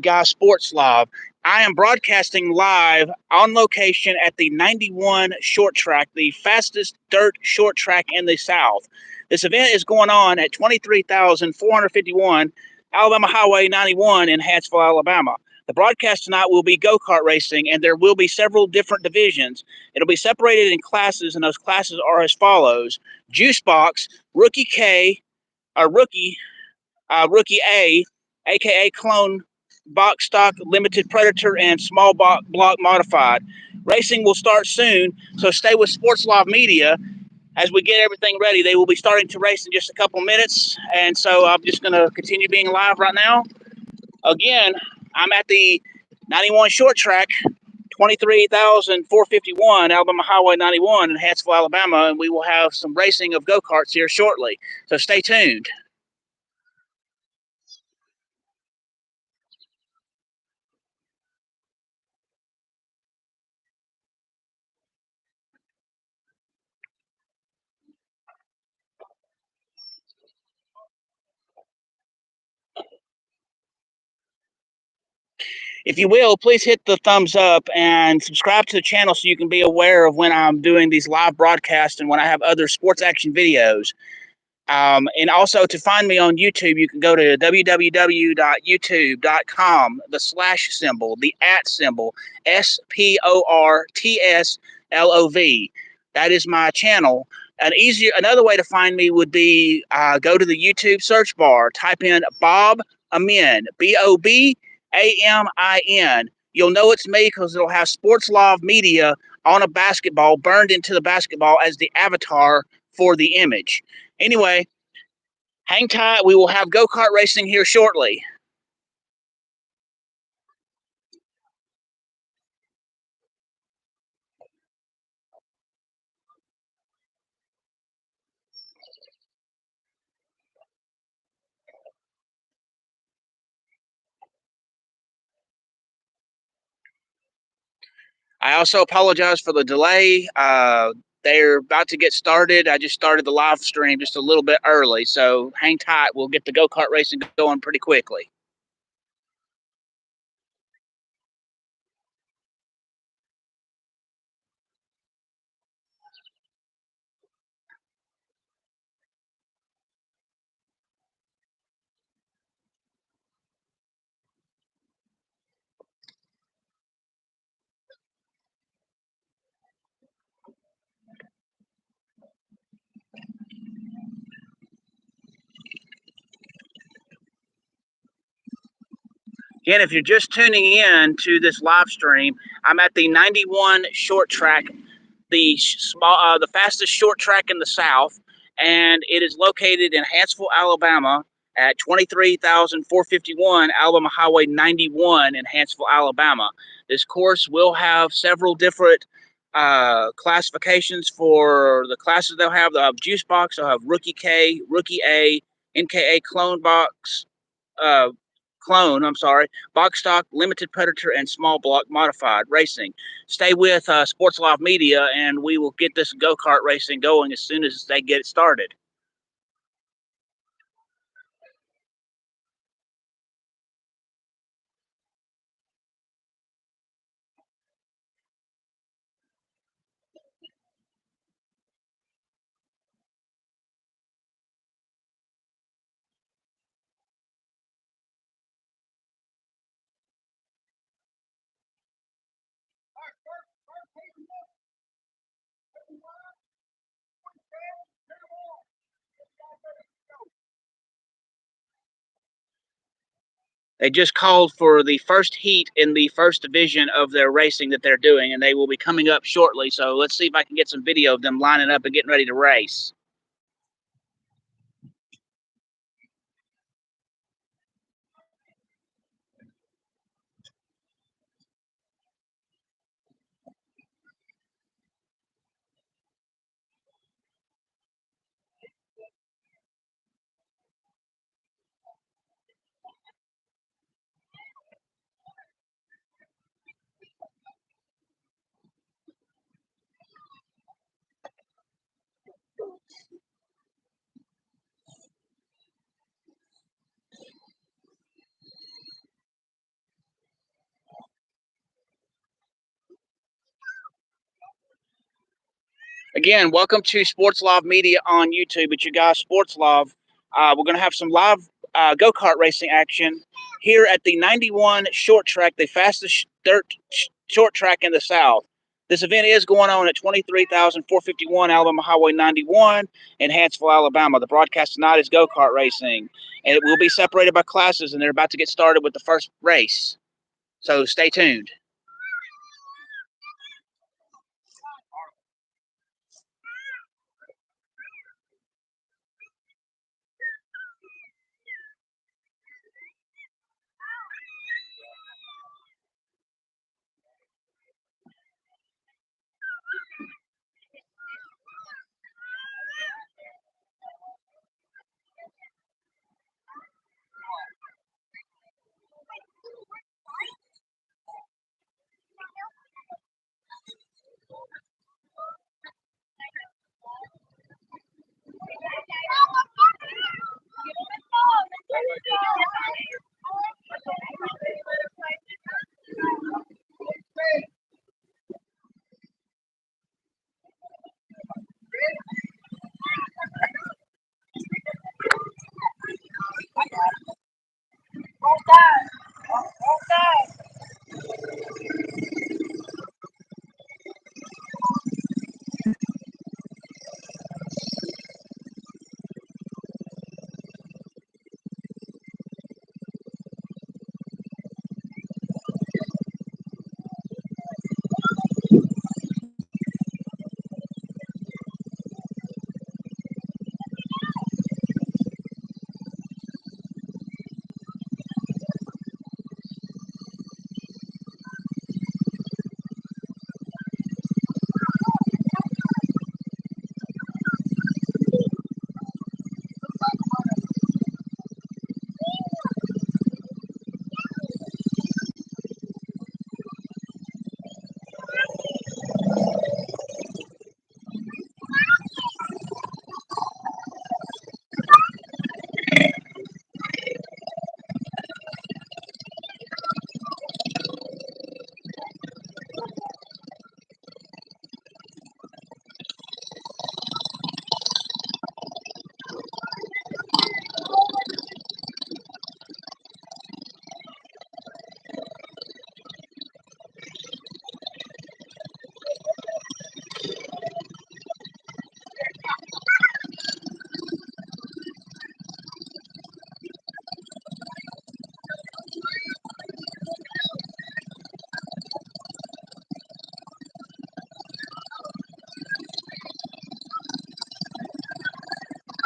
guys, Sports Live. I am broadcasting live on location at the 91 short track, the fastest dirt short track in the South. This event is going on at 23,451 Alabama Highway 91 in Hanceville, Alabama. The broadcast tonight will be go-kart racing, and there will be several different divisions. It'll be separated in classes, and those classes are as follows: Juice Box, Rookie K, Rookie A, aka Clone Box Stock Limited Predator, and Small Block Modified. Racing will start soon, so stay with Sports Live Media as we get everything ready. They will be starting to race in just a couple minutes, and so I'm just going to continue being live right now. Again, I'm at the 91 short track, 23,451 Alabama Highway 91 in Hanceville, Alabama, and we will have some racing of go-karts here shortly, so stay tuned. If you will, please hit the thumbs up and subscribe to the channel so you can be aware of when I'm doing these live broadcasts and when I have other sports action videos. And also to find me on YouTube, you can go to www.youtube.com, the slash symbol, the at symbol, SPORTSLOV. That is my channel. Another way to find me would be go to the YouTube search bar, type in Bob Amin, BOBAMIN. You'll know it's me because it'll have Sports Live Media on a basketball burned into the basketball as the avatar for the image. Anyway, hang tight. We will have go-kart racing here shortly. I also apologize for the delay. They're about to get started. I just started the live stream just a little bit early, so hang tight. We'll get the go-kart racing going pretty quickly. Again, if you're just tuning in to this live stream, I'm at the 91 short track, the fastest short track in the South, and it is located in Hanceville, Alabama, at 23,451 Alabama Highway 91 in Hanceville, Alabama. This course will have several different classifications for the classes they'll have. They'll have Juice Box, they'll have Rookie K, Rookie A, NKA Clone Box, uh, Box Stock, Limited Predator, and Small Block Modified Racing. Stay with Sports Live Media, and we will get this go-kart racing going as soon as they get it started. They just called for the first heat in the first division of their racing that they're doing, and they will be coming up shortly. So let's see if I can get some video of them lining up and getting ready to race. Again, welcome to Sports Live Media on YouTube. It's your guy, Sports Live. We're going to have some live go-kart racing action here at the 91 short track, the fastest dirt short track in the South. This event is going on at 23,451 Alabama Highway 91 in Hanceville, Alabama. The broadcast tonight is go-kart racing, and it will be separated by classes, and they're about to get started with the first race. So stay tuned.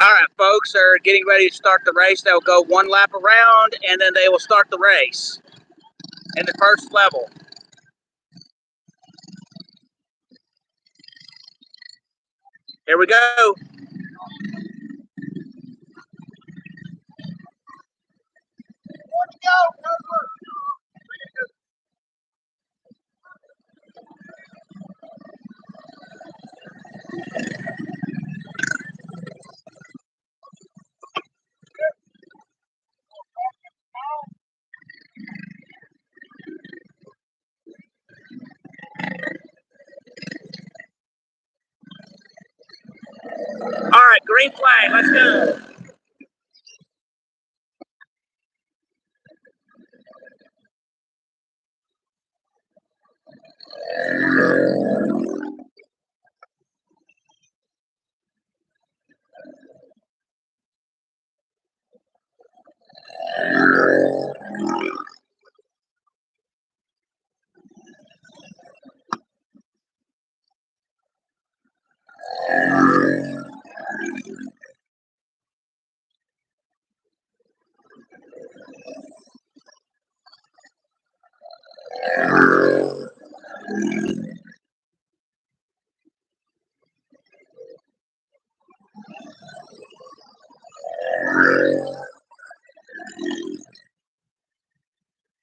All right, folks are getting ready to start the race. They'll go one lap around, and then they will start the race in the first level. Here we go. All right, green flag. Let's go.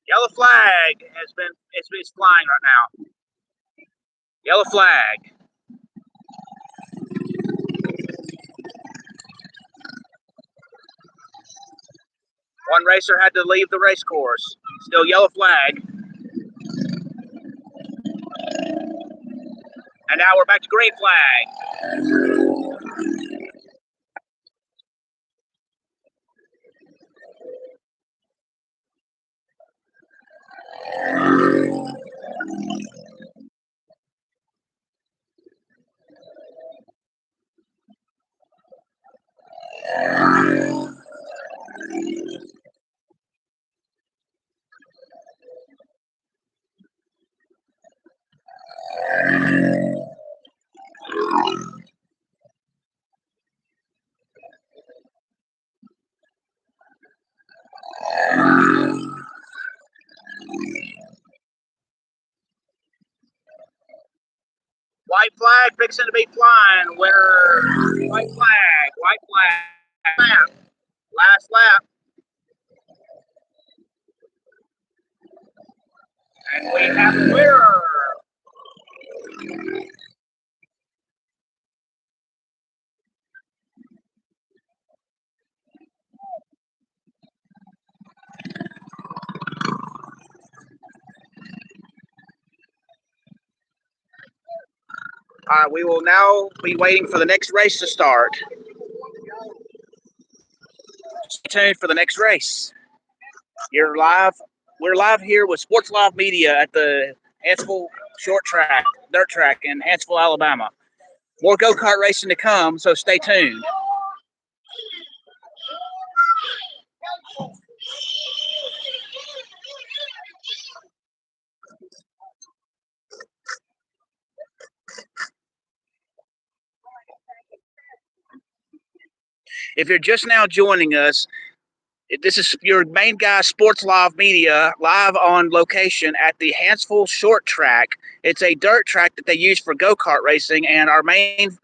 Yellow flag it's flying right now. Yellow flag. One racer had to leave the race course. Still yellow flag. And now we're back to green flag. White flag fixing to be flying. Winner. White flag. White flag. Lap. Last lap. And we have a winner. We will now be waiting for the next race to start. Stay tuned for the next race. You're live. We're live here with Sports Live Media at the Hanceville Short Track, Dirt Track in Hanceville, Alabama. More go-kart racing to come, so stay tuned. If you're just now joining us, this is your main guy, Sports Live Media, live on location at the Hanceville Short Track. It's a dirt track that they use for go-kart racing, and our main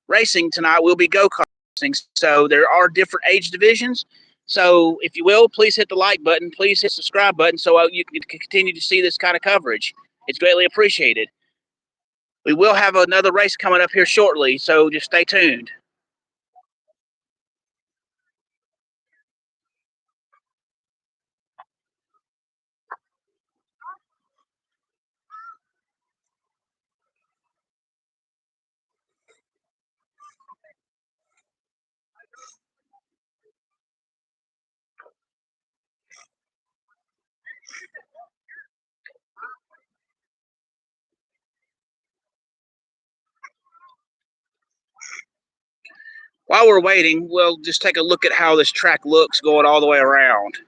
racing tonight will be go-kart racing. So there are different age divisions. So if you will, please hit the like button. Please hit the subscribe button so you can continue to see this kind of coverage. It's greatly appreciated. We will have another race coming up here shortly, so just stay tuned. While we're waiting, we'll just take a look at how this track looks going all the way around.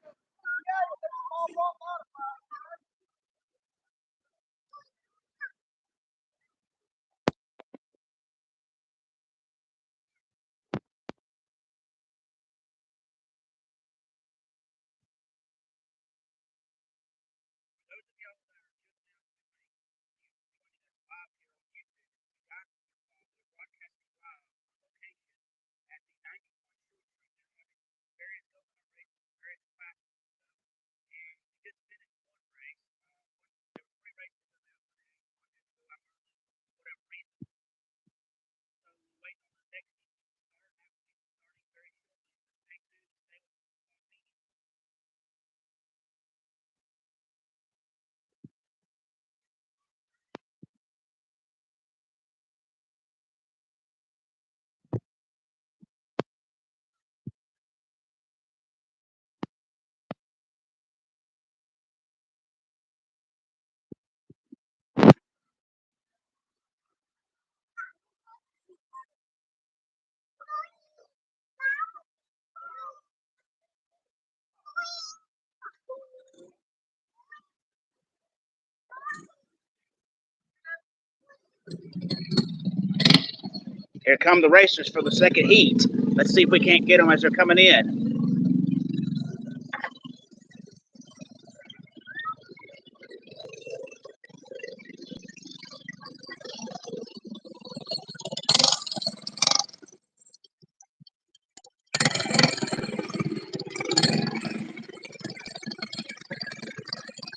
Here come the racers for the second heat. Let's see if we can't get them as they're coming in.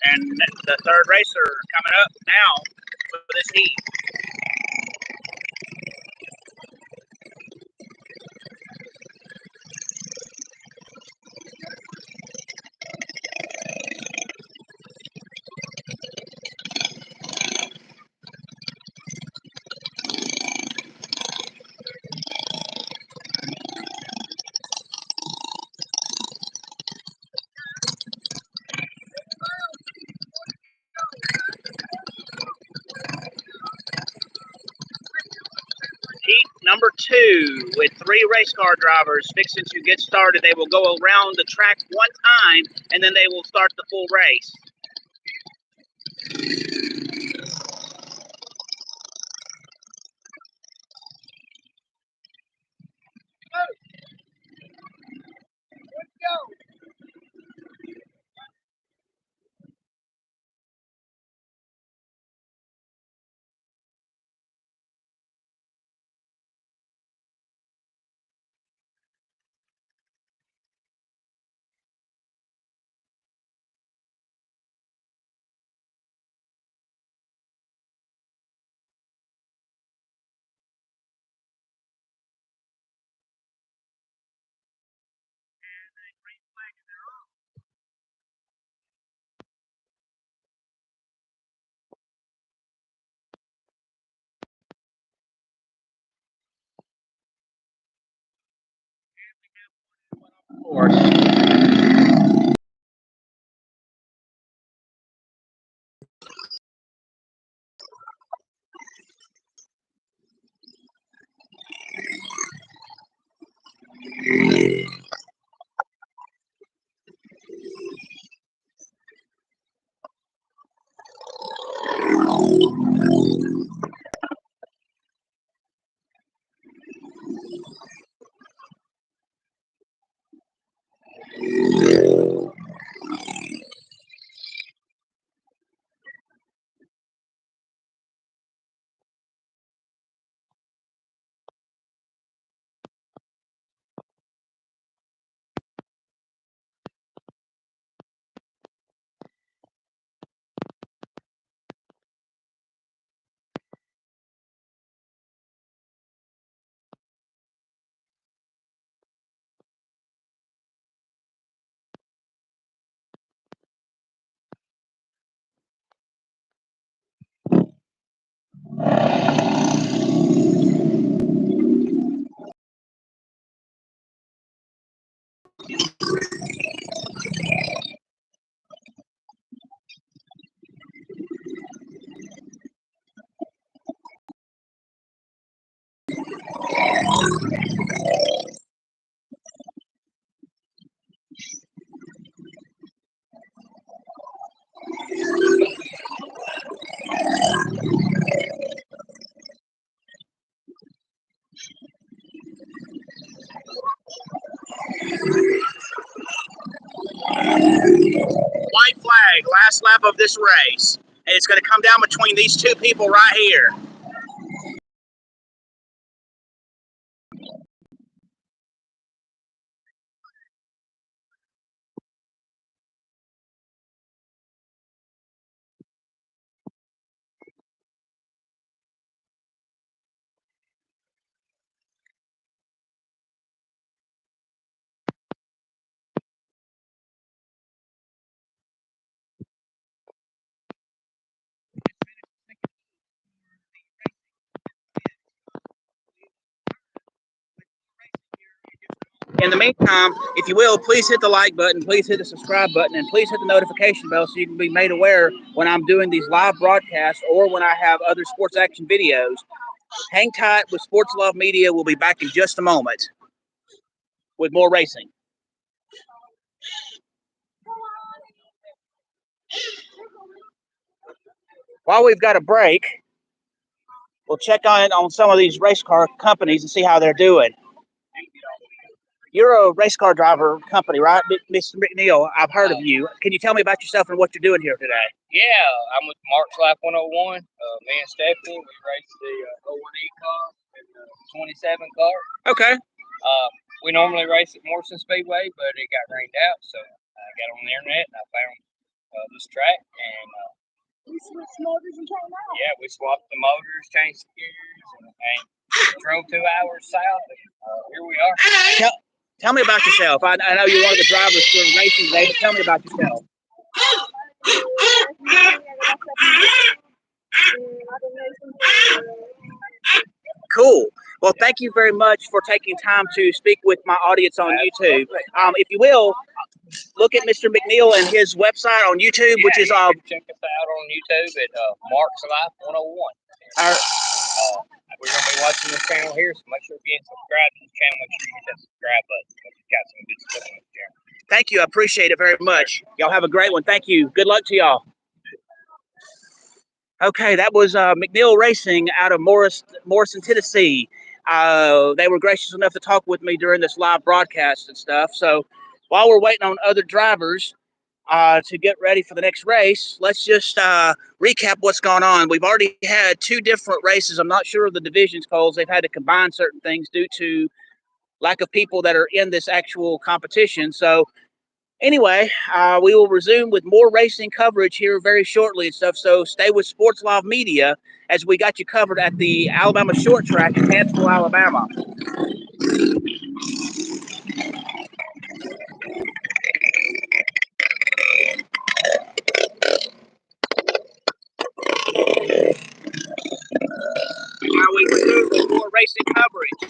And the third racer coming up now for this heat. 2 with 3 race car drivers fixing to get started. They will go around the track one time, and then they will start the full race. Let's go. White flag, last lap of this race. And it's going to come down between these 2 people right here. In the meantime, if you will, please hit the like button, please hit the subscribe button, and please hit the notification bell so you can be made aware when I'm doing these live broadcasts or when I have other sports action videos. Hang tight with Sports Love Media. We'll be back in just a moment with more racing. While we've got a break, we'll check on some of these race car companies and see how they're doing. You're a race car driver company, right, Mr. McNeil? I've heard of you. Can you tell me about yourself and what you're doing here today? Yeah, I'm with Mark's Lap 101. Me and Stephanie, we raced the 01E car and the 27 car. Okay. We normally race at Morrison Speedway, but it got rained out, so I got on the internet and I found this track. And we switched motors and came out. Yeah, we swapped the motors, changed the gears, and drove 2 hours south, and here we are. Tell me about yourself. I know you're one of the drivers for racing today, but tell me about yourself. Cool. Well, thank you very much for taking time to speak with my audience on YouTube. If you will, look at Mr. McNeil and his website on YouTube, which is check us out on YouTube at Mark's Life 101. We're going to be watching this channel here, so make sure if you ain't subscribed to this channel, make sure you hit that subscribe button. We've got some good stuff on this channel. Thank you. I appreciate it very much. Y'all have a great one. Thank you. Good luck to y'all. Okay, that was McNeil Racing out of Morrison, Tennessee. They were gracious enough to talk with me during this live broadcast and stuff. So while we're waiting on other drivers to get ready for the next race, let's just recap what's gone on. We've already had 2 different races. I'm not sure of the divisions, Coles. They've had to combine certain things due to lack of people that are in this actual competition. So anyway, we will resume with more racing coverage here very shortly and stuff. So stay with Sports Live Media as we got you covered at the Alabama Short Track in Hanceville, Alabama. Now we resume with more racing coverage.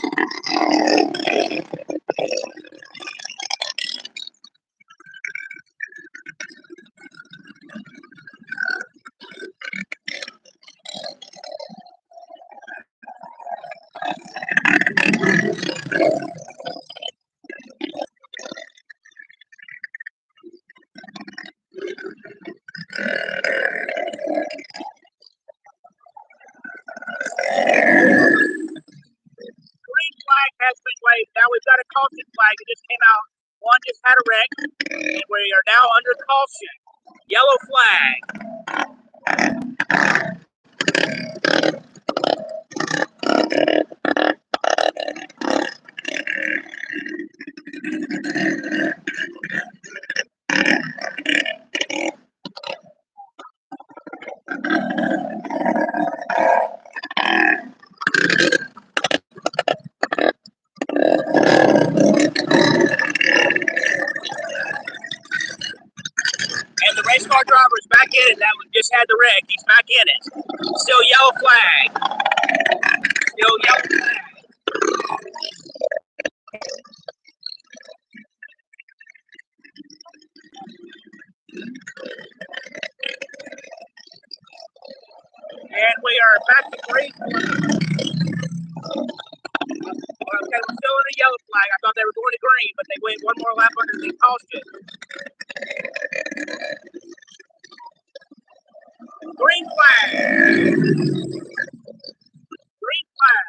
Green flag has been waved. Now we've got a caution flag. It just came out. One just had a wreck, and we are now under caution. Yellow And the race car driver is back in it. That one just had the wreck. He's back in it. Still yellow flag. Still yellow flag. And we are back to green. Okay, we're still in a yellow flag. I thought they were going to green, but they went one more lap under the caution. Green flag. Green flag.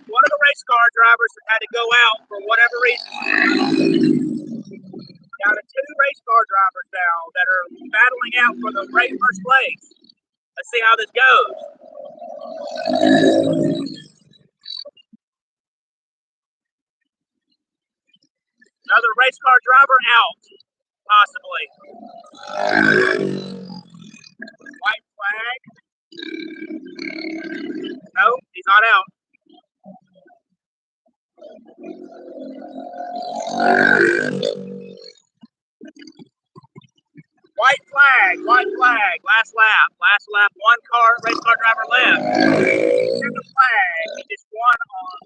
One of the race car drivers had to go out for whatever reason. Down to 2 race car drivers now that are battling out for the first place. Let's see how this goes. Another race car driver out, possibly. White flag. No, he's not out. White flag, last lap, one race car driver left. Second flag, he just won on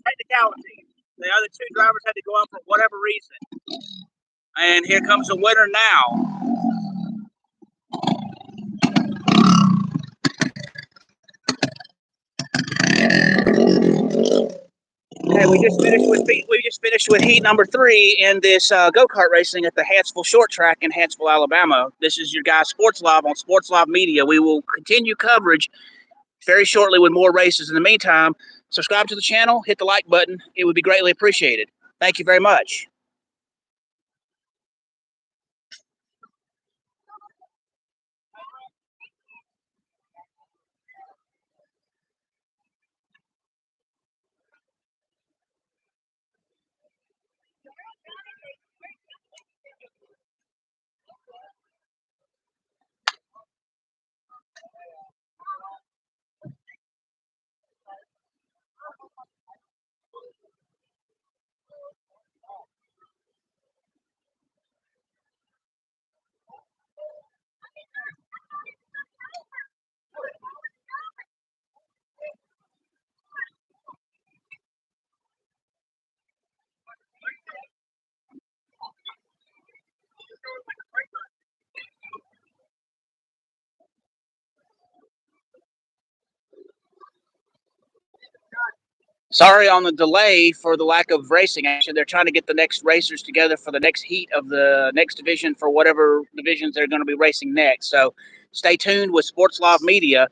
technicality. The other two drivers had to go up for whatever reason. And here comes the winner now. Okay, we just finished with heat number 3 in this go-kart racing at the Hanceville Short Track in Hanceville, Alabama. This is your guy Sports Live on Sports Live Media. We will continue coverage very shortly with more races. In the meantime, subscribe to the channel, hit the like button. It would be greatly appreciated. Thank you very much. Sorry on the delay for the lack of racing action. They're trying to get the next racers together for the next heat of the next division for whatever divisions they're going to be racing next. So stay tuned with Sports Live Media.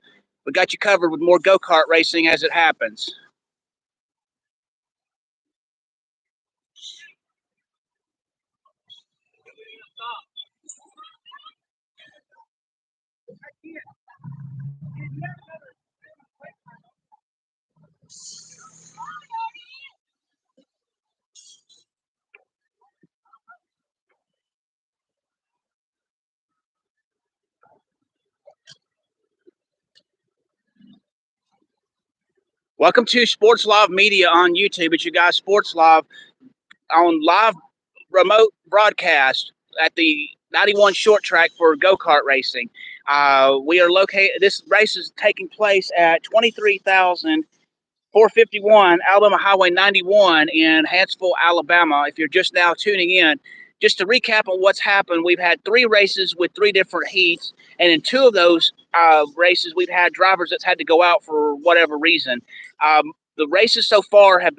We got you covered with more go-kart racing as it happens. Welcome to Sports Live Media on YouTube. It's your guys Sports Live on live remote broadcast at the 91 Short Track for go-kart racing. We are located. This race is taking place at 23,451 Alabama Highway 91 in Hanceville, Alabama. If you're just now tuning in, just to recap on what's happened, we've had 3 races with 3 different heats, and in 2 of those races, we've had drivers that's had to go out for whatever reason. The races so far have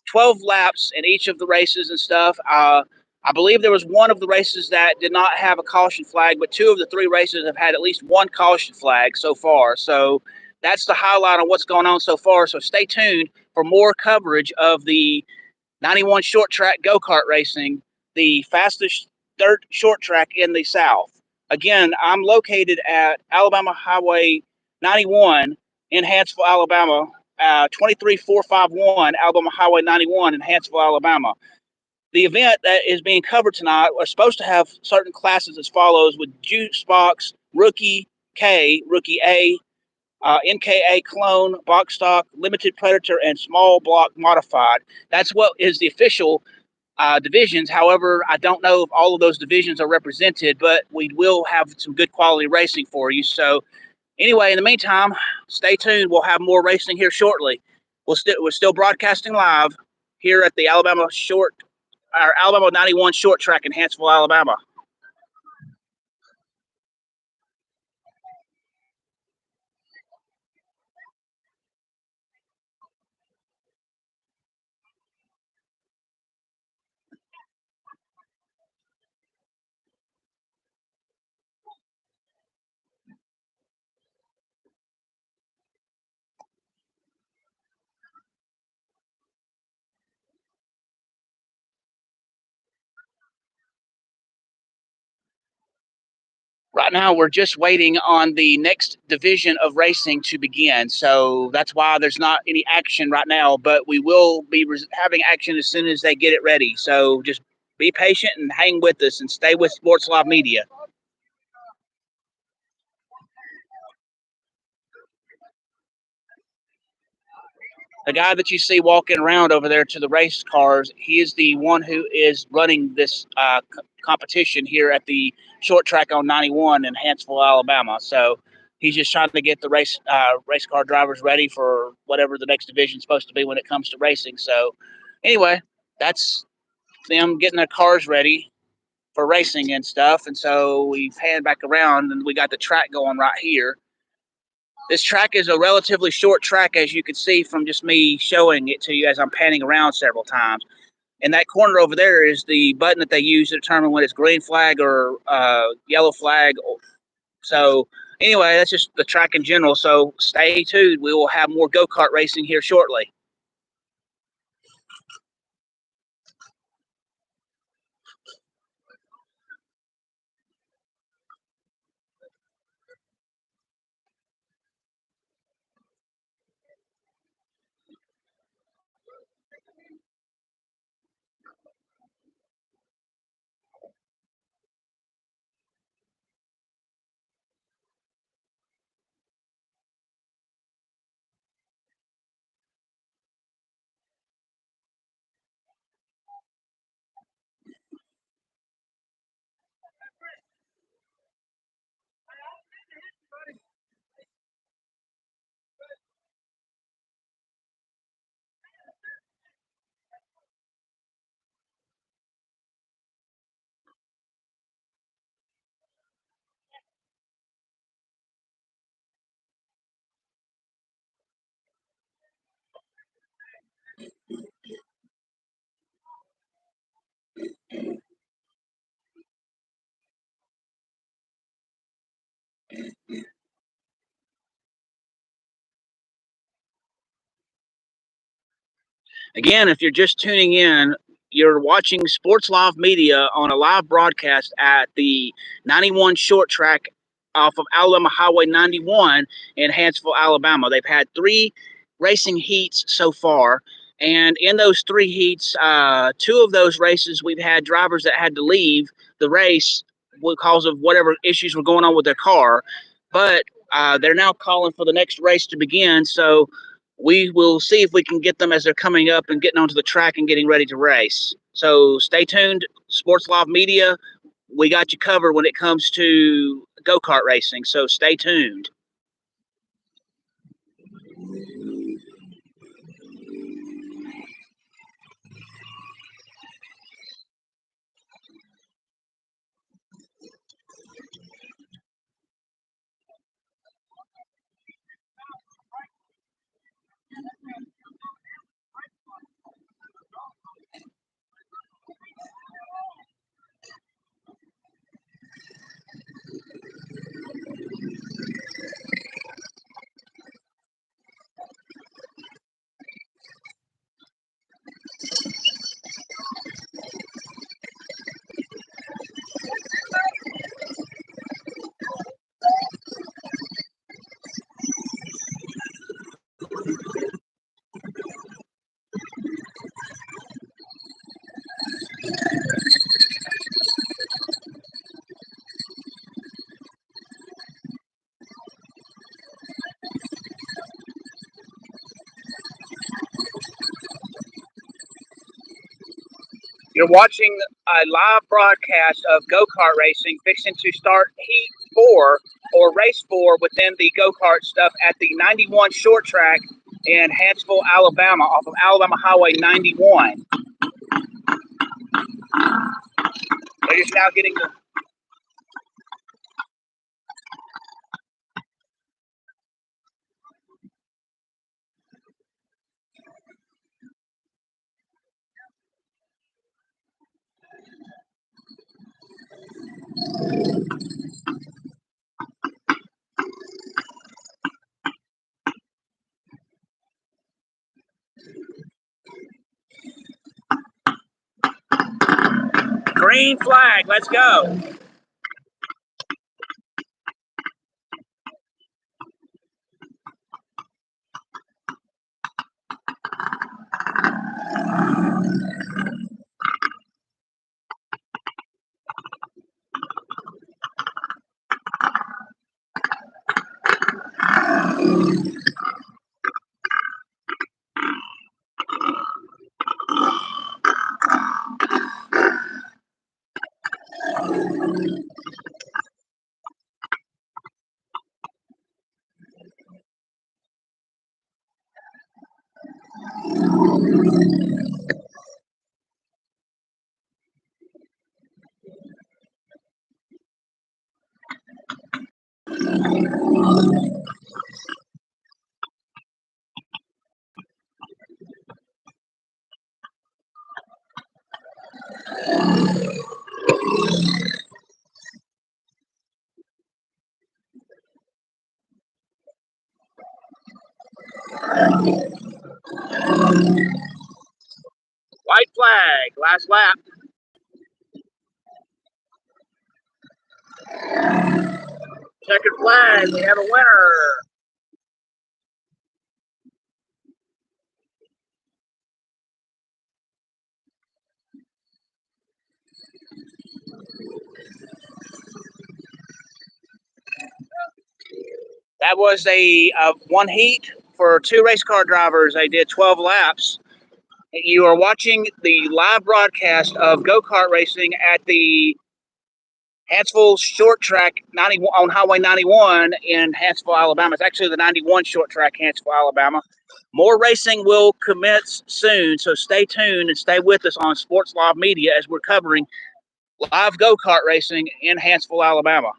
12 laps in each of the races and stuff. I believe there was one of the races that did not have a caution flag, but 2 of the 3 races have had at least one caution flag so far. So that's the highlight on what's going on so far. So stay tuned for more coverage of the 91 Short Track go-kart racing, the fastest dirt short track in the South. Again, I'm located at Alabama Highway 91 in Hanceville, Alabama, 23451 Alabama Highway 91 in Hanceville, Alabama. The event that is being covered tonight are supposed to have certain classes as follows, with Juice Box, Rookie K, Rookie A, NKA Clone, Box Stock, Limited Predator, and Small Block Modified. That's what is the official divisions. However, I don't know if all of those divisions are represented, but we will have some good quality racing for you. So anyway, in the meantime, stay tuned. We'll have more racing here shortly. We're still broadcasting live here at the Alabama 91 Short Track in Hanceville, Alabama. Right now, we're just waiting on the next division of racing to begin. So that's why there's not any action right now, but we will be having action as soon as they get it ready. So just be patient and hang with us and stay with Sports Live Media. The guy that you see walking around over there to the race cars, he is the one who is running this competition here at the short track on 91 in Hanceville, Alabama. So he's just trying to get the race car drivers ready for whatever the next division is supposed to be when it comes to racing. So anyway, that's them getting their cars ready for racing and stuff. And so we pan back around and we got the track going right here. This track is a relatively short track, as you can see from just me showing it to you as I'm panning around several times. And that corner over there is the button that they use to determine when it's green flag or yellow flag. So anyway, that's just the track in general. So stay tuned. We will have more go-kart racing here shortly. Again, if you're just tuning in, you're watching Sports Live Media on a live broadcast at the 91 short track off of Alabama Highway 91 in Hanceville, Alabama. They've had 3 racing heats so far. And in those 3 heats, 2 of those races, we've had drivers that had to leave the race because of whatever issues were going on with their car. But they're now calling for the next race to begin. So we will see if we can get them as they're coming up and getting onto the track and getting ready to race. So stay tuned, Sports Live Media. We got you covered when it comes to go-kart racing, so stay tuned. You're watching a live broadcast of go-kart racing fixing to start heat 4 or race 4 within the go-kart stuff at the 91 short track in Hanceville, Alabama, off of Alabama Highway 91. They're just now getting the green flag. Let's go. White flag, last lap. Checkered flag, we have a winner. That was a one heat for 2 race car drivers. They did 12 laps. You are watching the live broadcast of go-kart racing at the Hanceville short track 91 on Highway 91 in Hanceville, Alabama. It's actually the 91 short track, Hanceville, Alabama. More racing will commence soon, so stay tuned and stay with us on Sports Live Media as we're covering live go-kart racing in Hanceville, Alabama.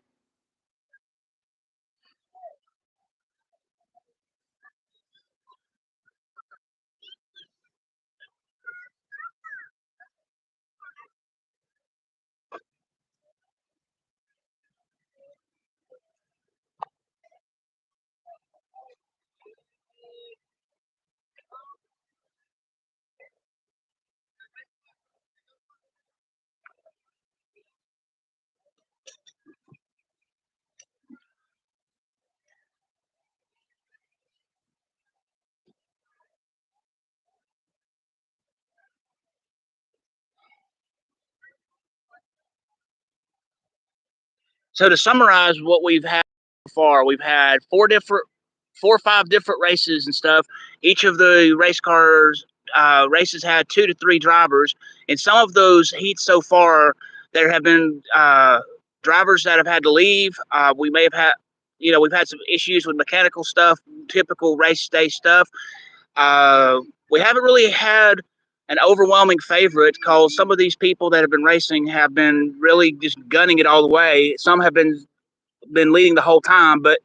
So to summarize what we've had so far, we've had 4 or 5 different races and stuff. Each of the race cars races had 2 to 3 drivers. In some of those heats so far, there have been drivers that have had to leave. We may have had, we've had some issues with mechanical stuff, typical race day stuff. We haven't really had an overwhelming favorite because some of these people that have been racing have been really just gunning it all the way. Some have been leading the whole time, but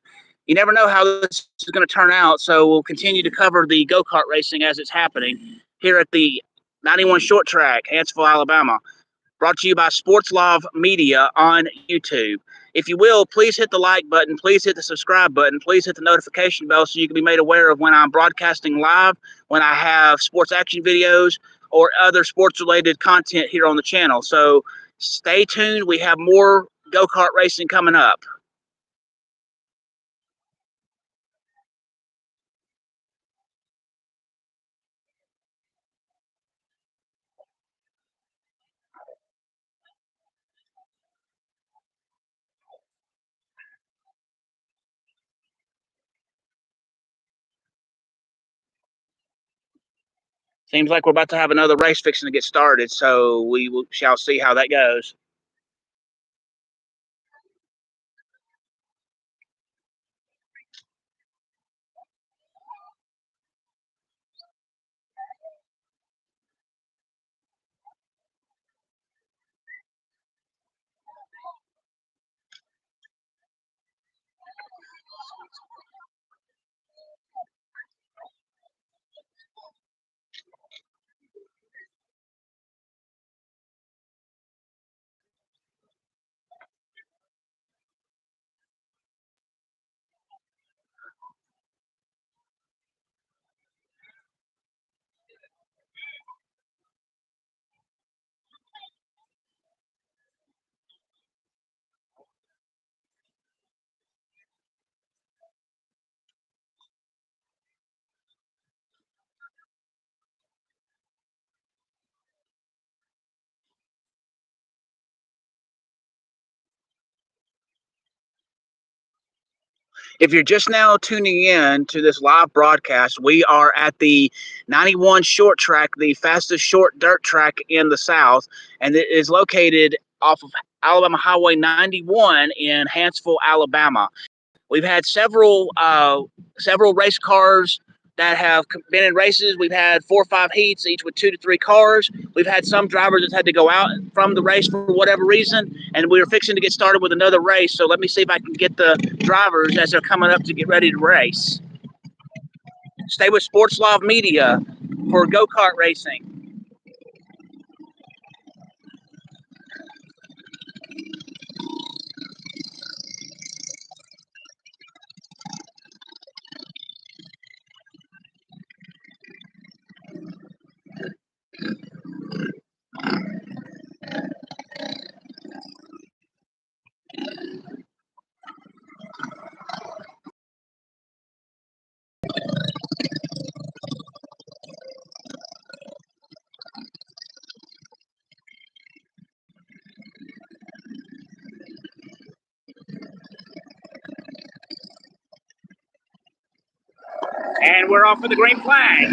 you never know how this is going to turn out. So we'll continue to cover the go-kart racing as it's happening here at the 91 short track, Hanceville, Alabama. Brought to you by Sports Live Media on YouTube. If you will, please hit the like button, please hit the subscribe button, please hit the notification bell so you can be made aware of when I'm broadcasting live, when I have sports action videos or other sports related content here on the channel. So stay tuned. We have more go-kart racing coming up. Seems like we're about to have another race fixing to get started, so shall see how that goes. If you're just now tuning in to this live broadcast, we are at the 91 short track, the fastest short dirt track in the South, and it is located off of Alabama Highway 91 in Hanceville, Alabama. We've had several race cars that have been in races. We've had 4 or 5 heats, each with 2 to 3 cars. We've had some drivers that had to go out from the race for whatever reason, and we were fixing to get started with another race. So let me see if I can get the drivers as they're coming up to get ready to race. Stay with Sports Live Media for go-kart racing. And we're off for the green flag.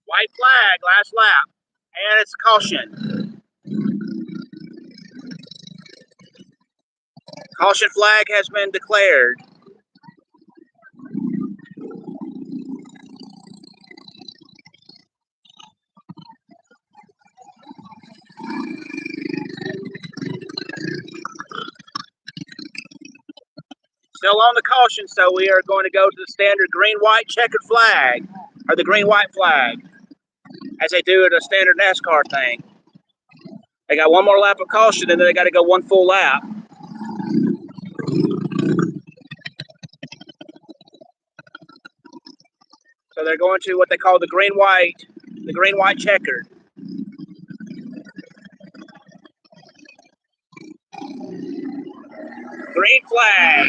White flag, last lap. And it's caution. Caution flag has been declared. Still on the caution, so we are going to go to the standard green-white checkered flag, or the green-white flag, as they do at a standard NASCAR thing. They got one more lap of caution, and then they got to go one full lap. So they're going to what they call the green-white checkered. Green flag.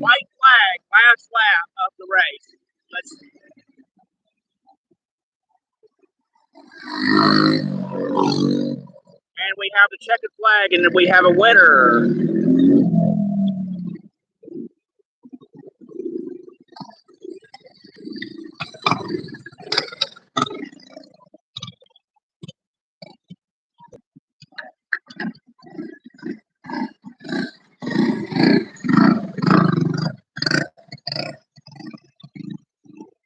White flag, last lap of the race. And we have the checkered flag, and we have a winner.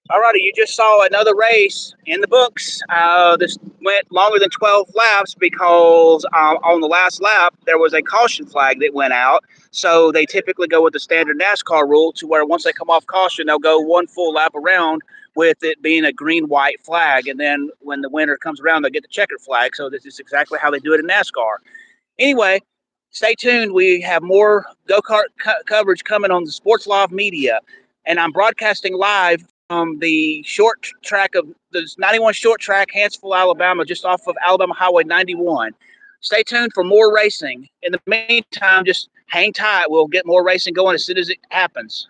Alrighty, you just saw another race in the books. This went longer than 12 laps because on the last lap, there was a caution flag that went out. So they typically go with the standard NASCAR rule to where once they come off caution, they'll go one full lap around with it being a green-white flag. And then when the winner comes around, they'll get the checkered flag. So this is exactly how they do it in NASCAR. Anyway, stay tuned. We have more go-kart coverage coming on the Sports Live Media. And I'm broadcasting live the short track of the 91 short track, Hanceville, Alabama, just off of Alabama Highway 91. Stay tuned for more racing. In the meantime, just hang tight. We'll get more racing going as soon as it happens.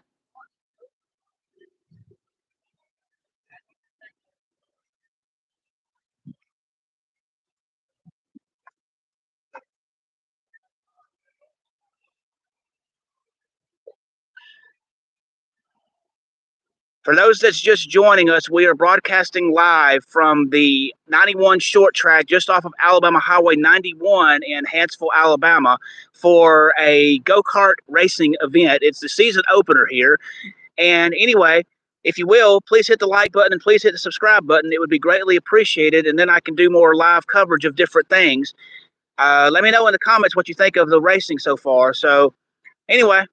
For those that's just joining us, we are broadcasting live from the 91 short track just off of Alabama Highway 91 in Hanceville, Alabama, for a go-kart racing event. It's the season opener here. And anyway, if you will, please hit the like button and please hit the subscribe button. It would be greatly appreciated. And then I can do more live coverage of different things. Let me know in the comments what you think of the racing so far. So anyway,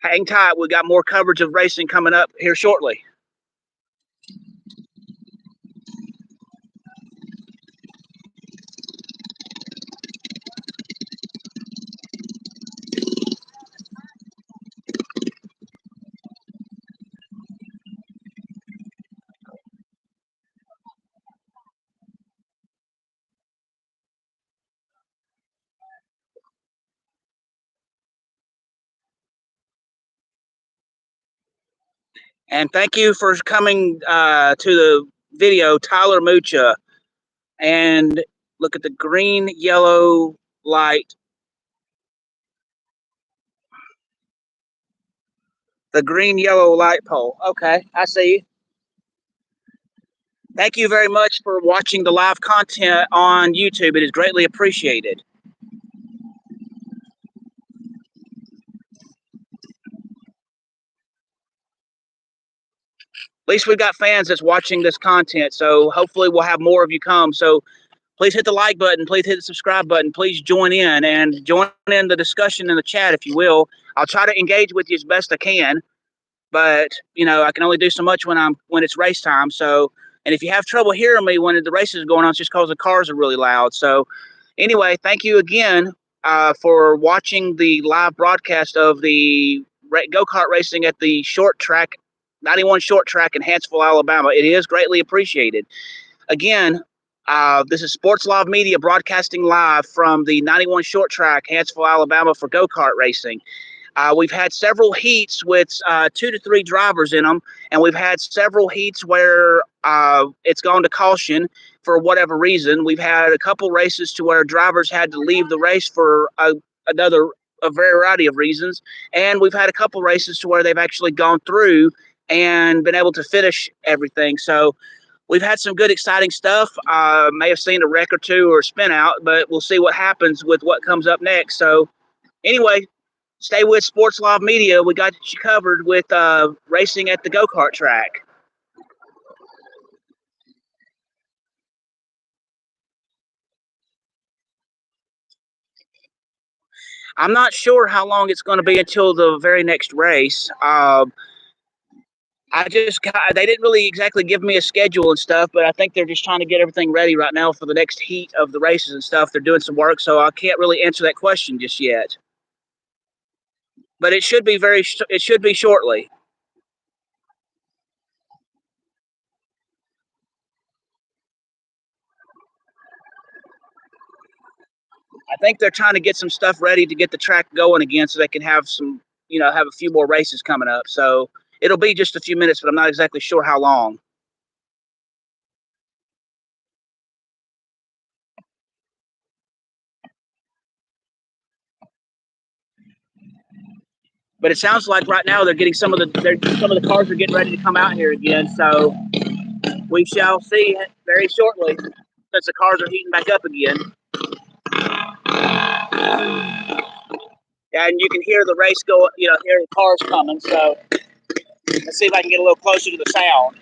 hang tight. We got more coverage of racing coming up here shortly. And thank you for coming to the video, Tyler Mucha. And look at the green, yellow light. The green, yellow light pole. Okay, I see. Thank you very much for watching the live content on YouTube. It is greatly appreciated. At least we've got fans that's watching this content, so hopefully we'll have more of you come. So please hit the like button, please hit the subscribe button, please join in and join in the discussion in the chat if you will. I'll try to engage with you as best I can, but you know, I can only do so much when it's race time. So, and if you have trouble hearing me when the race is going on, it's just because the cars are really loud. So anyway, thank you again for watching the live broadcast of the go-kart racing at the short track 91 short track in Hanceville, Alabama. It is greatly appreciated. Again, this is Sports Live Media broadcasting live from the 91 short track, Hanceville, Alabama, for go-kart racing. We've had several heats with 2 to 3 drivers in them, and we've had several heats where it's gone to caution for whatever reason. We've had a couple races to where drivers had to leave the race for a variety of reasons, and we've had a couple races to where they've actually gone through and been able to finish everything. So we've had some good, exciting stuff. May have seen a wreck or two or a spin out, but we'll see what happens with what comes up next. So anyway, stay with Sports Live Media. We got you covered with racing at the go-kart track. I'm not sure how long it's going to be until the very next race. They didn't really exactly give me a schedule and stuff, but I think they're just trying to get everything ready right now for the next heat of the races and stuff. They're doing some work, so I can't really answer that question just yet. But it should be shortly. I think they're trying to get some stuff ready to get the track going again so they can have some, have a few more races coming up. So it'll be just a few minutes, but I'm not exactly sure how long. But it sounds like right now they're getting some of the cars are getting ready to come out here again. So we shall see very shortly since the cars are heating back up again. And you can hear the race go, hear the cars coming. So let's see if I can get a little closer to the sound.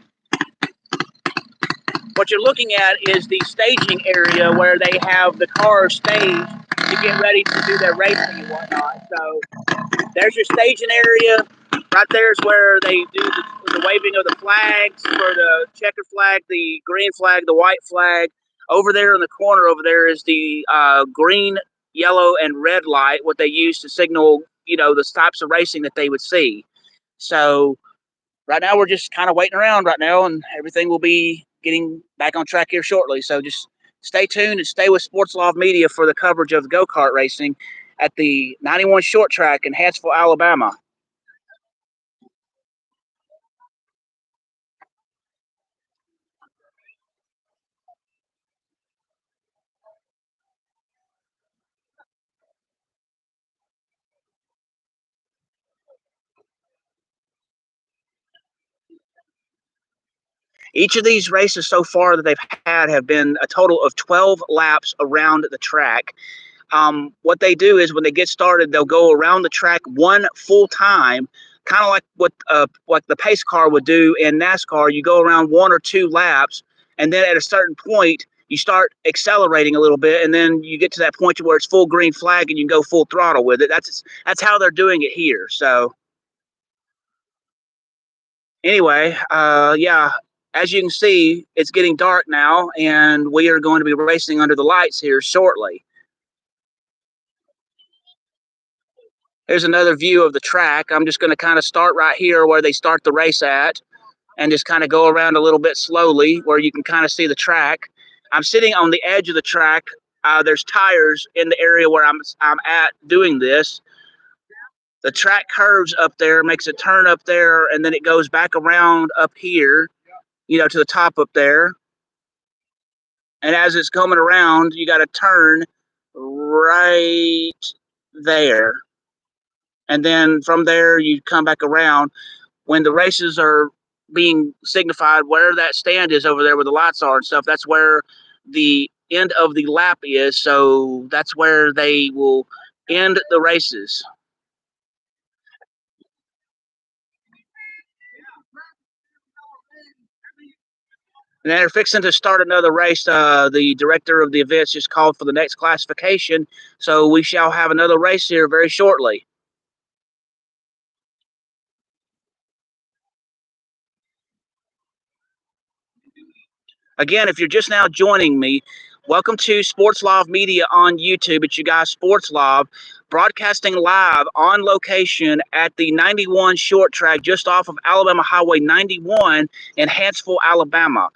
What you're looking at is the staging area where they have the cars staged to get ready to do their racing and whatnot. So there's your staging area. Right there is where they do the waving of the flags for the checker flag, the green flag, the white flag. Over there in the corner over there is the green, yellow, and red light, what they use to signal, the types of racing that they would see. So right now we're just kind of waiting around right now, and everything will be getting back on track here shortly. So just stay tuned and stay with Sports Live Media for the coverage of go-kart racing at the 91 short track in Hanceville, Alabama. Each of these races so far that they've had have been a total of 12 laps around the track. What they do is when they get started, they'll go around the track one full time, kind of like what like the pace car would do in NASCAR. You go around one or two laps, and then at a certain point, you start accelerating a little bit, and then you get to that point where it's full green flag, and you can go full throttle with it. That's how they're doing it here. So anyway, yeah, as you can see, it's getting dark now, and we are going to be racing under the lights here shortly. Here's another view of the track. I'm just going to kind of start right here where they start the race at and just kind of go around a little bit slowly where you can kind of see the track. I'm sitting on the edge of the track. There's tires in the area where I'm at doing this. The track curves up there, makes a turn up there, and then it goes back around up here, to the top up there. And as it's coming around, you got to turn right there. And then from there, you come back around. When the races are being signified, where that stand is over there where the lights are and stuff, that's where the end of the lap is. So that's where they will end the races. And they're fixing to start another race. The director of the events just called for the next classification. So we shall have another race here very shortly. Again, if you're just now joining me, welcome to Sports Live Media on YouTube. It's you guys, Sports Live, broadcasting live on location at the 91 short track just off of Alabama Highway 91 in Hanceville, Alabama.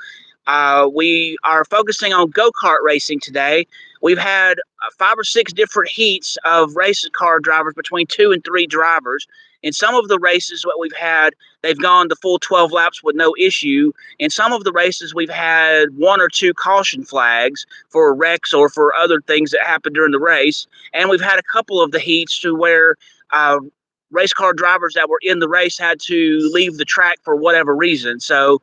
We are focusing on go-kart racing today. We've had 5 or 6 different heats of race car drivers, between 2 and 3 drivers. In some of the races what we've had, they've gone the full 12 laps with no issue. In some of the races, we've had 1 or 2 caution flags for wrecks or for other things that happened during the race. And we've had a couple of the heats to where race car drivers that were in the race had to leave the track for whatever reason. So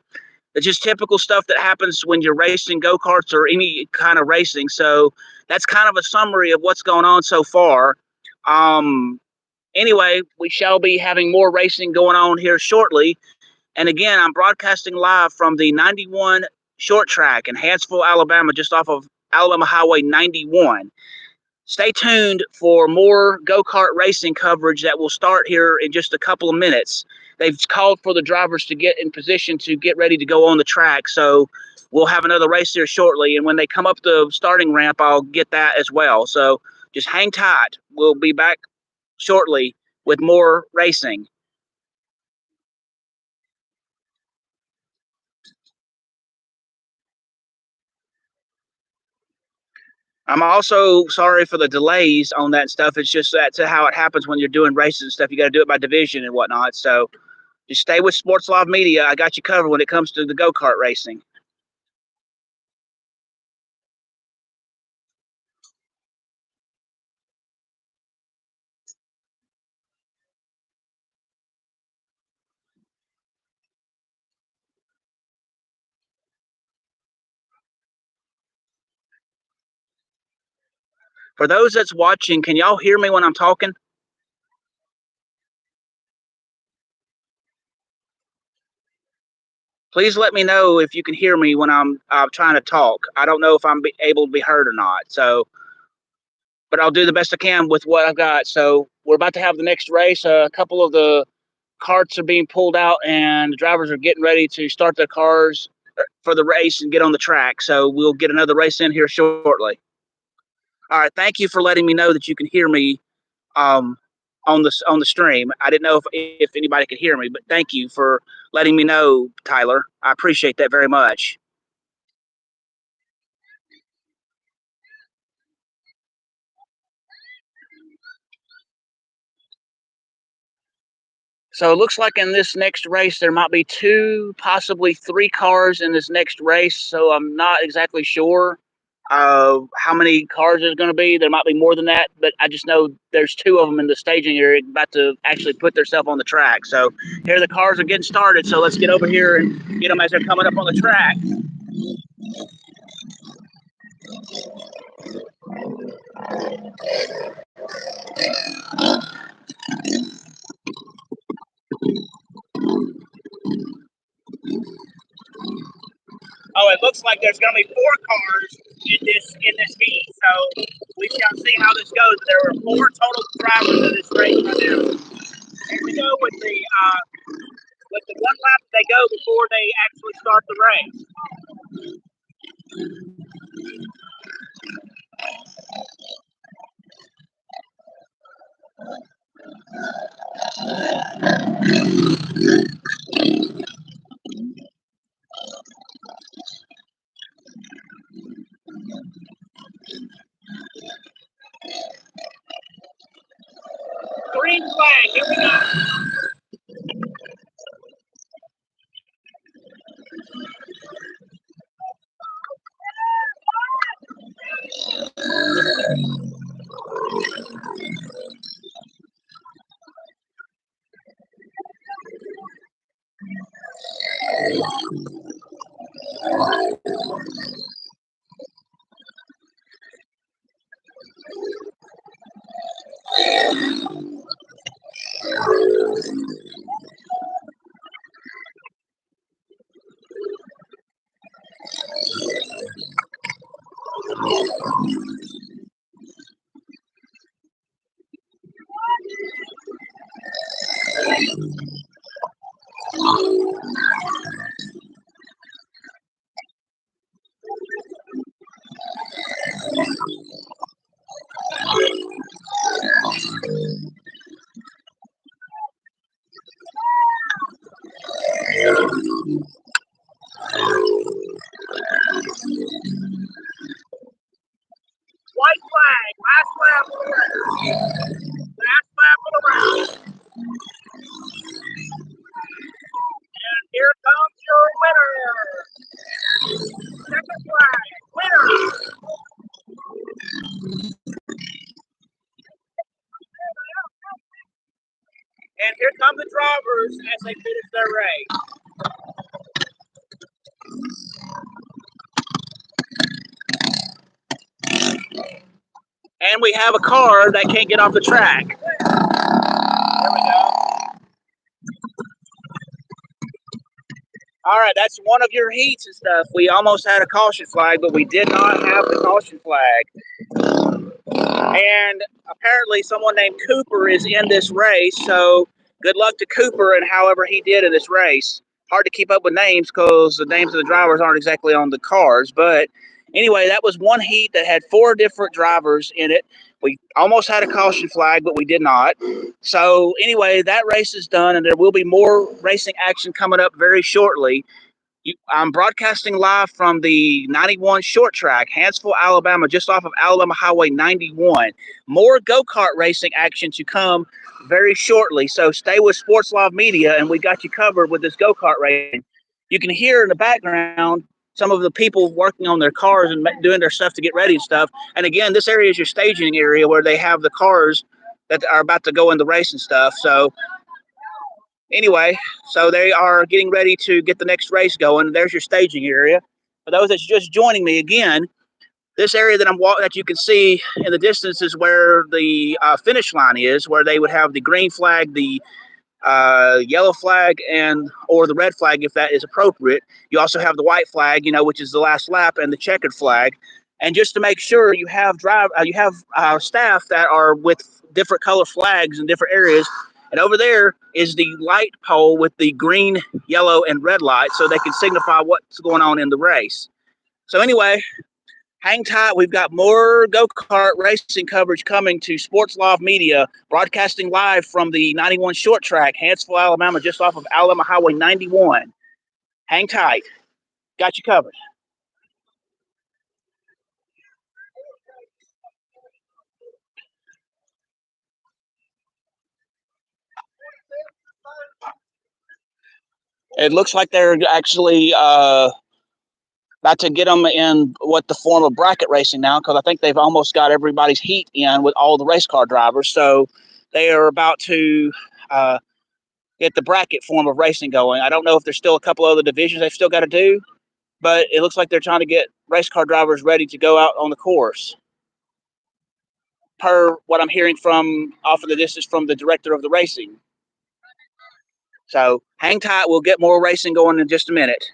it's just typical stuff that happens when you're racing go-karts or any kind of racing. So that's kind of a summary of what's going on so far. Anyway, we shall be having more racing going on here shortly. And again, I'm broadcasting live from the 91 short track in Hanceville, Alabama, just off of Alabama Highway 91. Stay tuned for more go-kart racing coverage that will start here in just a couple of minutes. They've called for the drivers to get in position to get ready to go on the track. So we'll have another race here shortly. And when they come up the starting ramp, I'll get that as well. So just hang tight. We'll be back shortly with more racing. I'm also sorry for the delays on that stuff. It's just that's how it happens when you're doing races and stuff. You got to do it by division and whatnot. So just stay with Sports Live Media. I got you covered when it comes to the go-kart racing. For those that's watching, can y'all hear me when I'm talking? Please let me know if you can hear me when I'm trying to talk. I don't know if I'm able to be heard or not. So, but I'll do the best I can with what I've got. So we're about to have the next race. A couple of the carts are being pulled out, and the drivers are getting ready to start their cars for the race and get on the track. So we'll get another race in here shortly. All right. Thank you for letting me know that you can hear me on the stream. I didn't know if anybody could hear me, but thank you for letting me know, Tyler. I appreciate that very much. So it looks like in this next race there might be 2, possibly 3 cars in this next race. So I'm not exactly sure. How many cars there's going to be? There might be more than that, but I just know there's two of them in the staging area about to actually put themselves on the track. So here the cars are getting started. So let's get over here and get them as they're coming up on the track. Oh, it looks like there's going to be 4 cars in this heat. So we shall see how this goes. There are 4 total drivers in this race right now. Here we go with the one lap they go before they actually start the race. Green flag, here we go. White flag, last lap of the race. Last lap of the race. And here comes your winner. Second flag, winner. And here come the drivers as they finish their race. And we have a car that can't get off the track. There we go. All right, that's one of your heats and stuff. We almost had a caution flag, but we did not have the caution flag. And apparently someone named Cooper is in this race, so good luck to Cooper and however he did in this race. Hard to keep up with names because the names of the drivers aren't exactly on the cars, but anyway, that was one heat that had 4 different drivers in it. We almost had a caution flag, but we did not. So anyway, that race is done, and there will be more racing action coming up very shortly. I'm broadcasting live from the 91 short track, Hanceville, Alabama, just off of Alabama Highway 91. More go-kart racing action to come very shortly. So stay with Sports Live Media, and we got you covered with this go-kart racing. You can hear in the background some of the people working on their cars and doing their stuff to get ready and stuff. And again, this area is your staging area where they have the cars that are about to go in the race and stuff. So anyway, so they are getting ready to get the next race going. There's your staging area. For those that's just joining me again, this area that I'm walking, that you can see in the distance, is where the finish line is, where they would have the green flag, the yellow flag, and or the red flag if that is appropriate. You also have the white flag, which is the last lap, and the checkered flag. And just to make sure you have staff that are with different color flags in different areas. And over there is the light pole with the green, yellow, and red light, so they can signify what's going on in the race. So anyway, hang tight. We've got more go-kart racing coverage coming to Sports Live Media, broadcasting live from the 91 short track, Hanceville, Alabama, just off of Alabama Highway 91. Hang tight. Got you covered. It looks like they're actually not to get them in what the form of bracket racing now, because I think they've almost got everybody's heat in with all the race car drivers. So they are about to get the bracket form of racing going. I don't know if there's still a couple other divisions they've still got to do, but it looks like they're trying to get race car drivers ready to go out on the course. Per what I'm hearing from off of the distance from the director of the racing. So hang tight. We'll get more racing going in just a minute.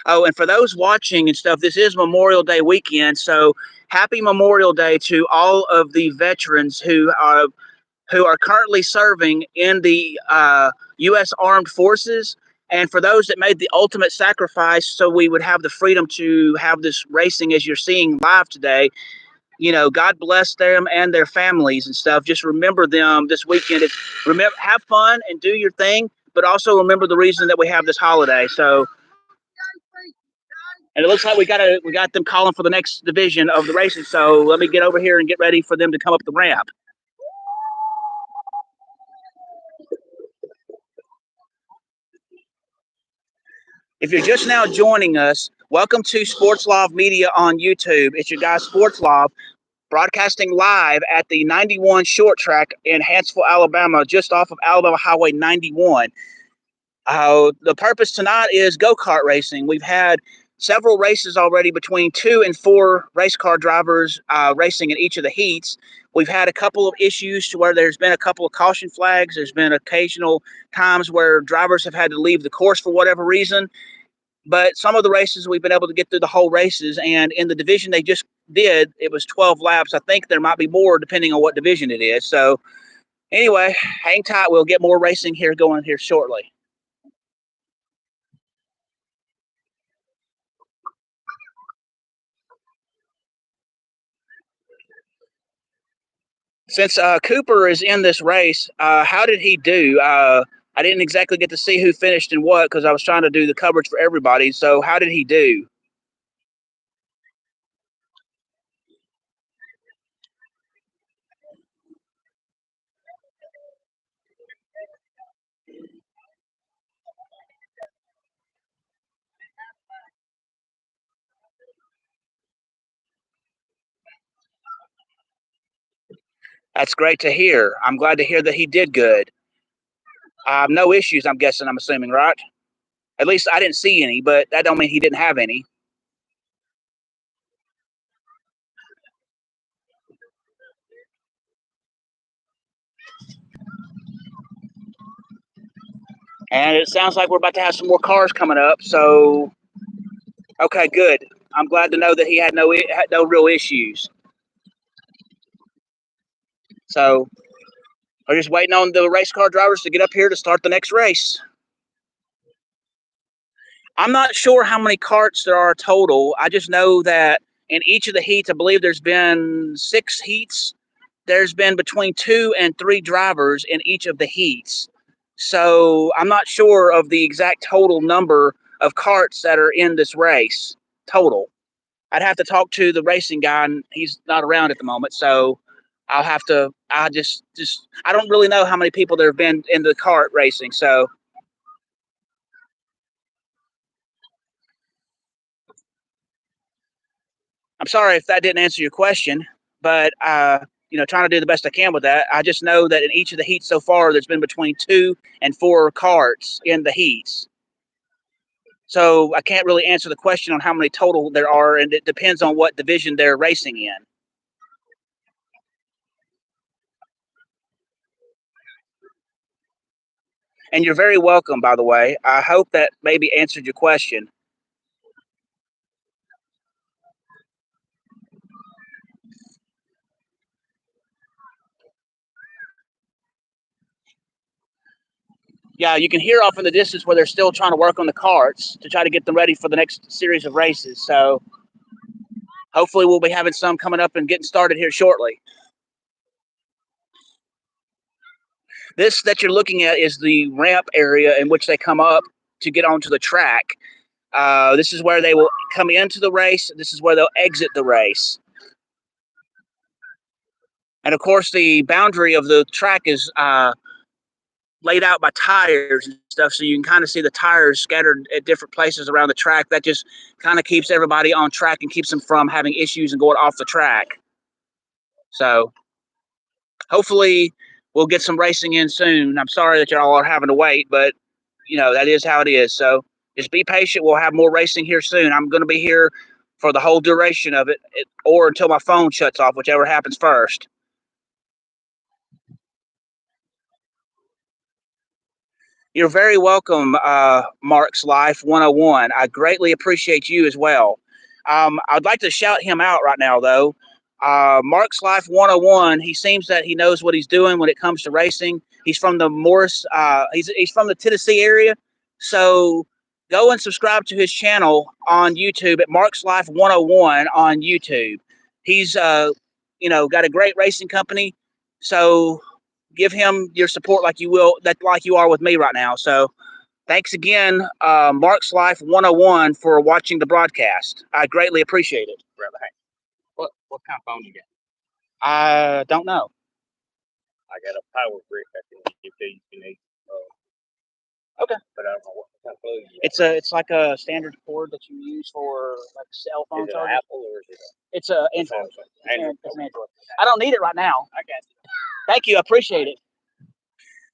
Oh, and for those watching and stuff, this is Memorial Day weekend. So happy Memorial Day to all of the veterans who are currently serving in the U.S. Armed Forces. And for those that made the ultimate sacrifice so we would have the freedom to have this racing as you're seeing live today, you know, God bless them and their families and stuff. Just remember them this weekend. Remember, have fun and do your thing, but also remember the reason that we have this holiday. So, and it looks like we got them calling for the next division of the racing. So let me get over here and get ready for them to come up the ramp. If you're just now joining us, welcome to Sports Love Media on YouTube. It's your guy Sports Love, broadcasting live at the 91 short track in Hanceville, Alabama, just off of Alabama Highway 91. The purpose tonight is go-kart racing. We've had several races already between 2 and 4 race car drivers racing in each of the heats. We've had a couple of issues to where there's been a couple of caution flags. There's been occasional times where drivers have had to leave the course for whatever reason. But some of the races we've been able to get through the whole races, and in the division they just did, it was 12 laps. I think there might be more depending on what division it is. So anyway, hang tight. We'll get more racing here going here shortly. Since Cooper is in this race, how did he do? I didn't exactly get to see who finished and what because I was trying to do the coverage for everybody. So how did he do? That's great to hear. I'm glad to hear that he did good. No issues, I'm guessing, I'm assuming, right? At least I didn't see any, but that don't mean he didn't have any. And it sounds like we're about to have some more cars coming up. So, okay, good. I'm glad to know that he had no real issues. So, we're just waiting on the race car drivers to get up here to start the next race. I'm not sure how many carts there are total. I just know that in each of the heats, I believe there's been 6 heats. There's been between 2 and 3 drivers in each of the heats. So I'm not sure of the exact total number of carts that are in this race total. I'd have to talk to the racing guy, and he's not around at the moment. So I don't really know how many people there have been in the kart racing. So I'm sorry if that didn't answer your question, but trying to do the best I can with that. I just know that in each of the heats so far, there's been between 2 and 4 carts in the heats. So I can't really answer the question on how many total there are, and it depends on what division they're racing in. And you're very welcome, by the way. I hope that maybe answered your question. Yeah, you can hear off in the distance where they're still trying to work on the carts to try to get them ready for the next series of races. So hopefully we'll be having some coming up and getting started here shortly. This that you're looking at is the ramp area in which they come up to get onto the track. This is where they will come into the race. This is where they'll exit the race. And of course, the boundary of the track is laid out by tires and stuff, so you can kind of see the tires scattered at different places around the track. That just kind of keeps everybody on track and keeps them from having issues and going off the track. So hopefully we'll get some racing in soon. I'm sorry that y'all are having to wait, but that is how it is. So just be patient. We'll have more racing here soon. I'm going to be here for the whole duration of it, or until my phone shuts off, whichever happens first. You're very welcome, Mark's Life 101. I greatly appreciate you as well. I'd like to shout him out right now, though. Mark's Life 101. He seems that he knows what he's doing when it comes to racing. He's from the Morris. He's from the Tennessee area, so go and subscribe to his channel on YouTube at Mark's Life 101 on YouTube. He's got a great racing company, so give him your support like you are with me right now. So thanks again, Mark's Life 101, for watching the broadcast. I greatly appreciate it. Brother, hey, what kind of phone you got? I don't know. I got a power brick I can give to you if you need. Okay. But I don't know what kind of phone you got. It's like a standard cord that you use for like cell phone Is it charger. an Apple or is it It's a Android. Android? It's an Android. I don't need it right now. I got you. Thank you. I appreciate it.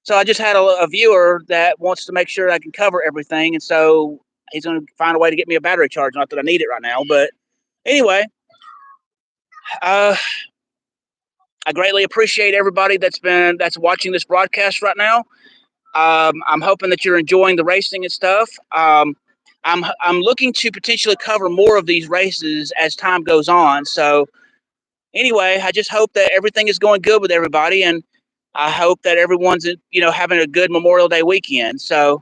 So I just had a viewer that wants to make sure I can cover everything, and so he's going to find a way to get me a battery charge. Not that I need it right now, but anyway, I greatly appreciate everybody that's watching this broadcast right now. I'm hoping that you're enjoying the racing and stuff. I'm looking to potentially cover more of these races as time goes on. So anyway, I just hope that everything is going good with everybody, and I hope that everyone's having a good Memorial Day weekend. So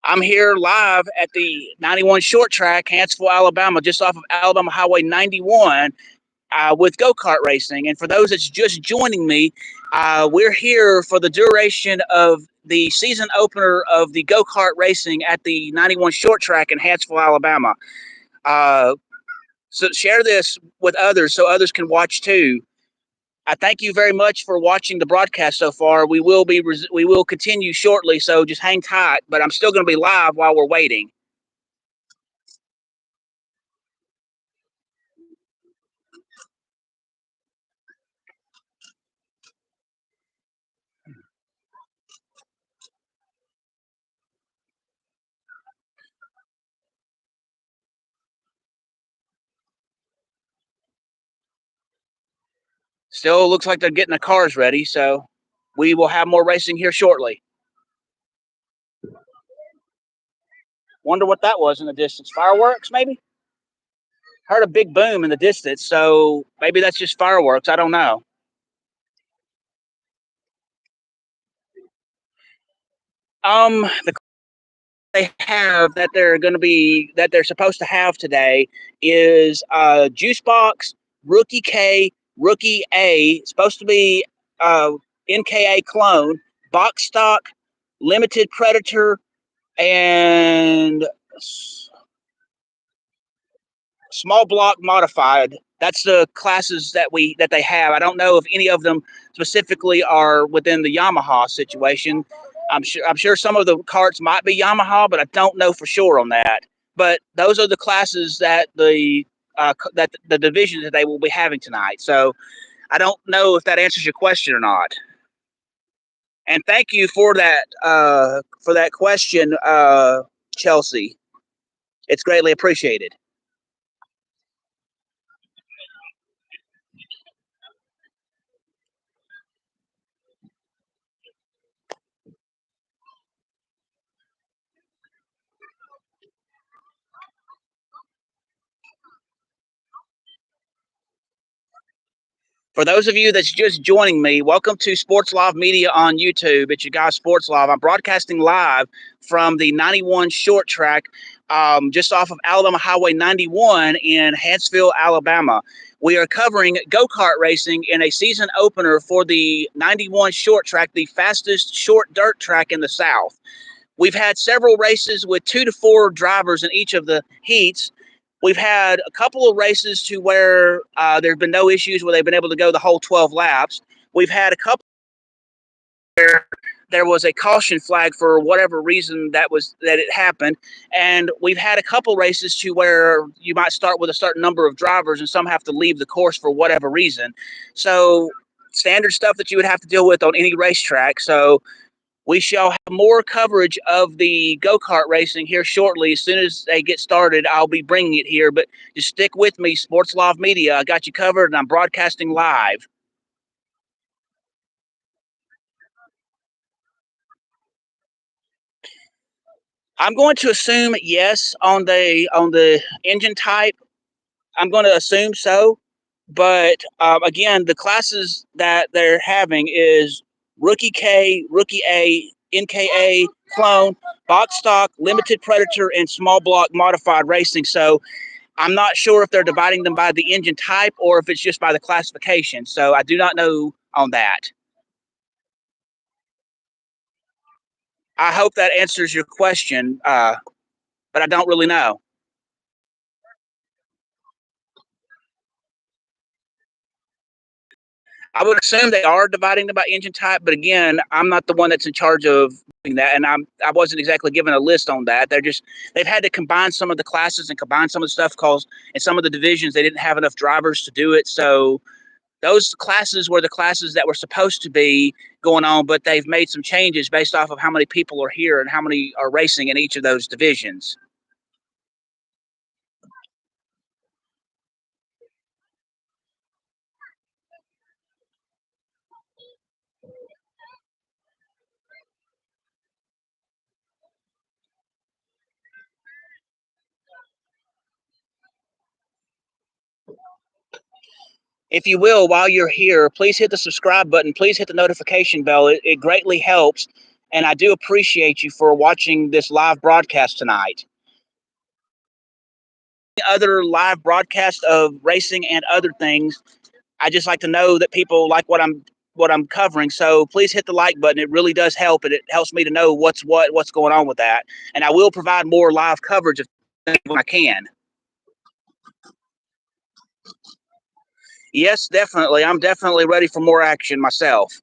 I'm here live at the 91 short track, Hanceville, Alabama, just off of Alabama Highway 91. With go-kart racing. And for those that's just joining me, we're here for the duration of the season opener of the go-kart racing at the 91 short track in Hanceville, Alabama. So share this with others so others can watch too. I thank you very much for watching the broadcast so far. We will continue shortly, so just hang tight. But I'm still going to be live while we're waiting. Still looks like they're getting the cars ready, so we will have more racing here shortly. Wonder what that was in the distance. Fireworks, maybe? Heard a big boom in the distance, so maybe that's just fireworks. I don't know. The they have that they're supposed to have today is Juice Box, Rookie K, Rookie A, it's supposed to be NKA clone, Box Stock, Limited Predator, and Small Block Modified. That's the classes that they have. I don't know if any of them specifically are within the Yamaha situation. I'm sure some of the carts might be Yamaha, but I don't know for sure on that. But those are the classes that the divisions that they will be having tonight. So I don't know if that answers your question or not. And thank you for that question, Chelsea. It's greatly appreciated. For those of you that's just joining me, welcome to Sports Live Media on YouTube. It's your guy, Sports Live. I'm broadcasting live from the 91 short track just off of Alabama Highway 91 in Hanceville, Alabama. We are covering go-kart racing in a season opener for the 91 short track, the fastest short dirt track in the South. We've had several races with 2 to 4 drivers in each of the heats. We've had a couple of races to where there's been no issues where they've been able to go the whole 12 laps. We've had a couple where there was a caution flag for whatever reason that it happened, and we've had a couple races to where you might start with a certain number of drivers and some have to leave the course for whatever reason. So standard stuff that you would have to deal with on any racetrack. So we shall have more coverage of the go-kart racing here shortly. As soon as they get started, I'll be bringing it here. But just stick with me, Sports Live Media. I got you covered, and I'm broadcasting live. I'm going to assume yes on the engine type. I'm going to assume so. But again, the classes that they're having is Rookie K, Rookie A, NKA, Clone, Box Stock, Limited Predator, and Small Block Modified Racing. So I'm not sure if they're dividing them by the engine type or if it's just by the classification. So I do not know on that. I hope that answers your question, but I don't really know. I would assume they are dividing them by engine type, but again, I'm not the one that's in charge of doing that, and I wasn't exactly given a list on that. They've had to combine some of the classes and combine some of the stuff because in some of the divisions they didn't have enough drivers to do it. So those classes were the classes that were supposed to be going on, but they've made some changes based off of how many people are here and how many are racing in each of those divisions. If you will, while you're here, please hit the subscribe button. Please hit the notification bell. It greatly helps. And I do appreciate you for watching this live broadcast tonight. Other live broadcast of racing and other things, I just like to know that people like what I'm covering. So please hit the like button. It really does help, and it helps me to know what's going on with that. And I will provide more live coverage when I can. Yes, definitely. I'm definitely ready for more action myself.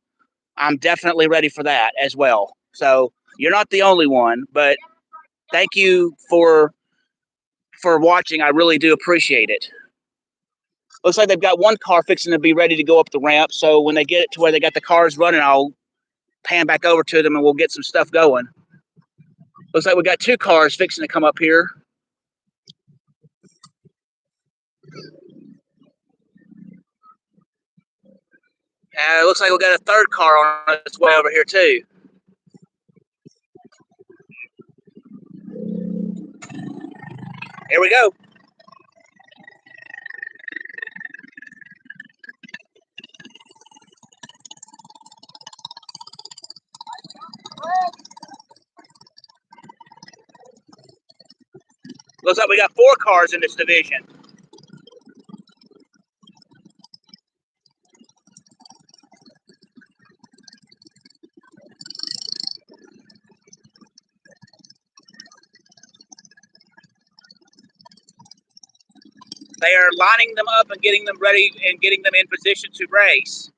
I'm definitely ready for that as well. So you're not the only one, but thank you for watching. I really do appreciate it. Looks like they've got one car fixing to be ready to go up the ramp. So when they get it to where they got the cars running, I'll pan back over to them and we'll get some stuff going. Looks like we got two cars fixing to come up here. It looks like we got a third car on its way over here too. Here we go. Looks like we got four cars in this division. They are lining them up and getting them ready and getting them in position to race.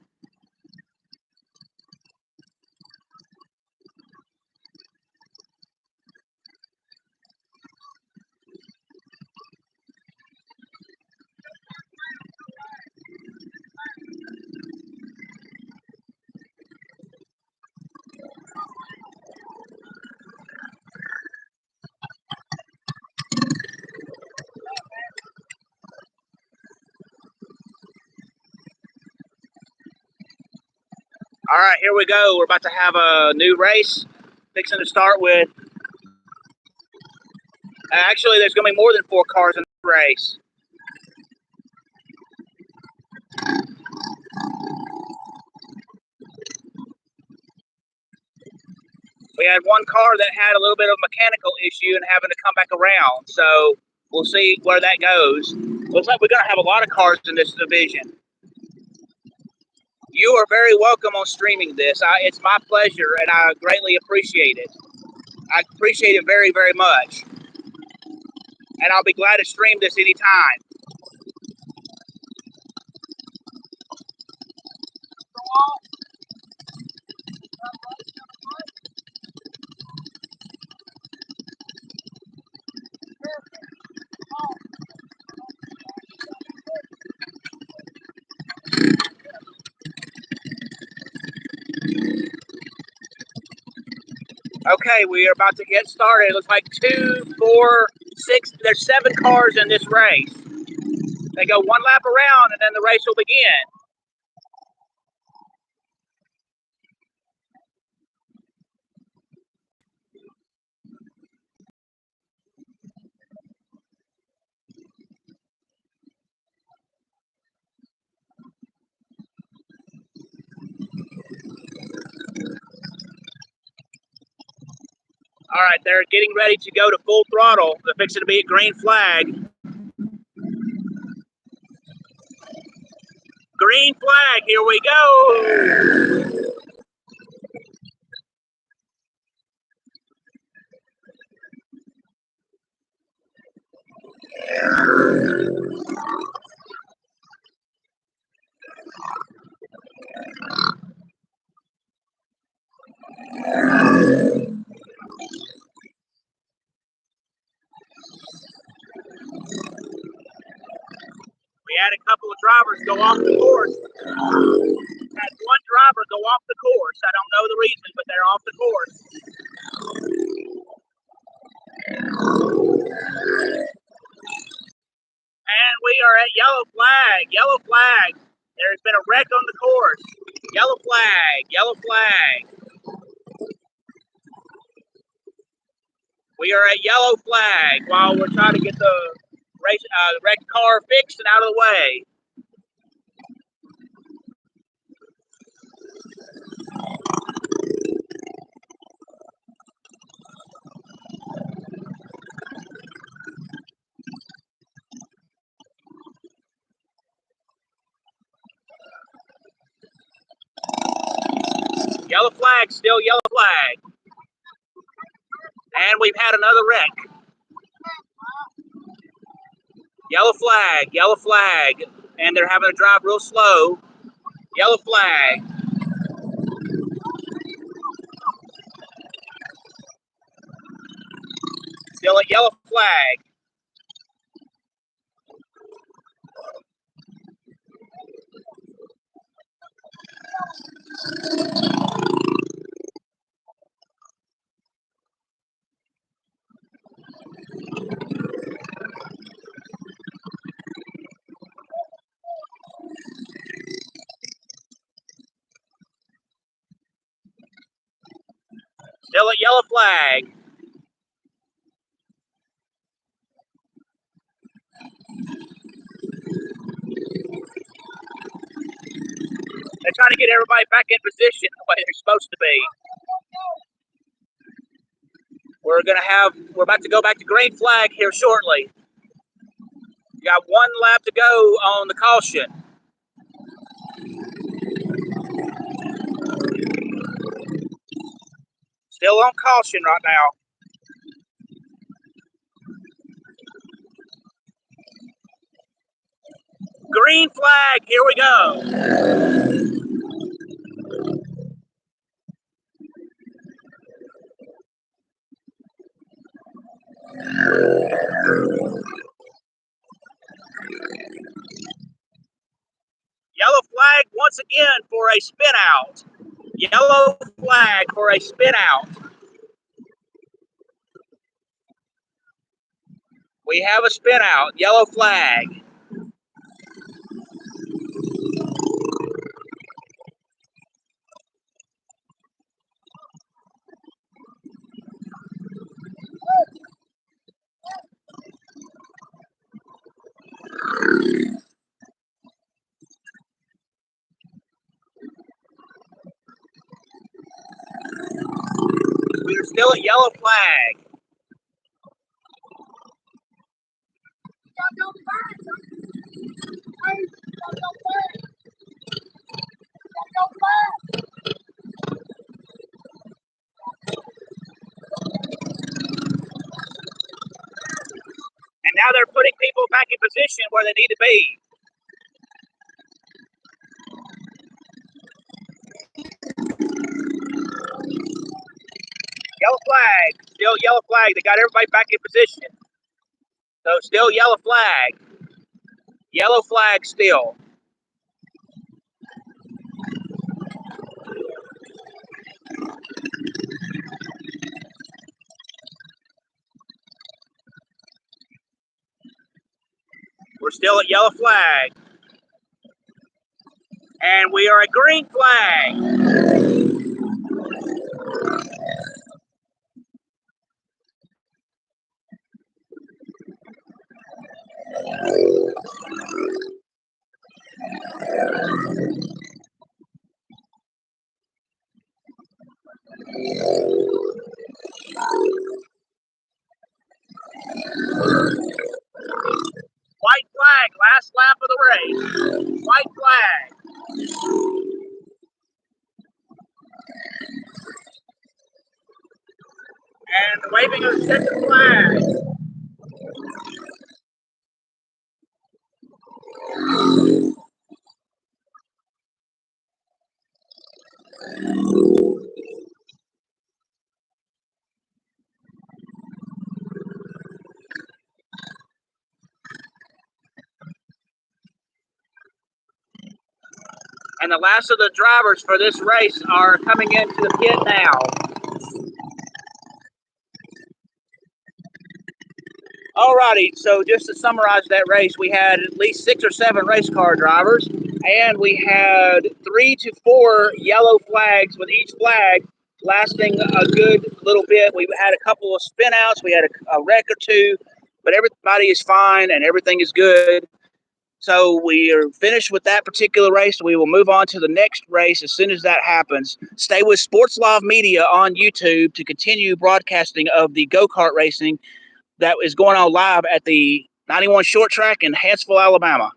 All right, here we go. We're about to have a new race. Fixing to start with. Actually, there's going to be more than four cars in the race. We had one car that had a little bit of a mechanical issue and having to come back around. So we'll see where that goes. Looks like we're going to have a lot of cars in this division. You are very welcome on streaming this. It's my pleasure, and I greatly appreciate it. I appreciate it very, very much. and I'll be glad to stream this anytime. Okay, we are about to get started. It looks like 2, 4, 6. There's 7 cars in this race. They go one lap around, and then the race will begin. All right, they're getting ready to go to full throttle. They're fixing to be a green flag. Green flag, here we go. We had a couple of drivers go off the course. Had one driver go off the course. I don't know the reason, but they're off the course. And we are at yellow flag. Yellow flag. There's been a wreck on the course. Yellow flag. Yellow flag. We are at yellow flag while we're trying to get the race, wrecked car fixed and out of the way. Yellow flag, still yellow flag. And we've had another wreck. Yellow flag. And they're having to drive real slow. Yellow flag. Still a yellow flag. Still a yellow flag. They're trying to get everybody back in position the way they're supposed to be. We're about to go back to green flag here shortly. We got one lap to go on the caution. Still on caution right now. Green flag, here we go. Yellow flag once again for a spin out. Yellow flag for a spin out. We have a spin out. Yellow flag. We're still at yellow flag. And now they're putting people back in position where they need to be. Yellow flag, still yellow flag. They got everybody back in position. So still yellow flag. Yellow flag still. We're still at yellow flag. And we are at green flag. White flag, last lap of the race. White flag. And the waving of the second flag. And the last of the drivers for this race are coming into the pit now. Alrighty, so just to summarize that race, we had at least 6 or 7 race car drivers, and we had 3 to 4 yellow flags, with each flag lasting a good little bit. We had a couple of spin outs, we had a wreck or two, but everybody is fine and everything is good. So we are finished with that particular race. We will move on to the next race as soon as that happens. Stay with Sports Live Media on YouTube to continue broadcasting of the go-kart racing that is going on live at the 91 Short Track in Hanceville, Alabama.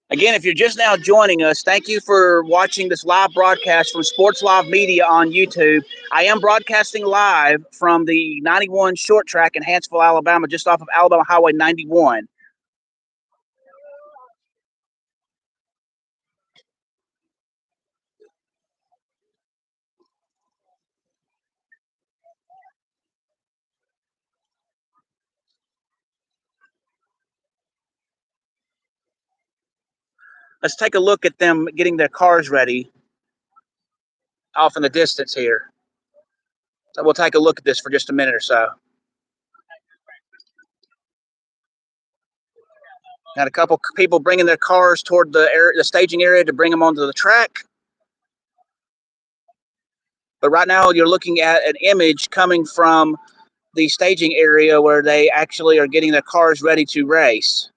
Again, if you're just now joining us, thank you for watching this live broadcast from Sports Live Media on YouTube. I am broadcasting live from the 91 Short Track in Hanceville, Alabama, just off of Alabama Highway 91. Let's take a look at them getting their cars ready off in the distance here. So we'll take a look at this for just a minute or so. Got a couple people bringing their cars toward the staging area to bring them onto the track. But right now you're looking at an image coming from the staging area where they actually are getting their cars ready to race.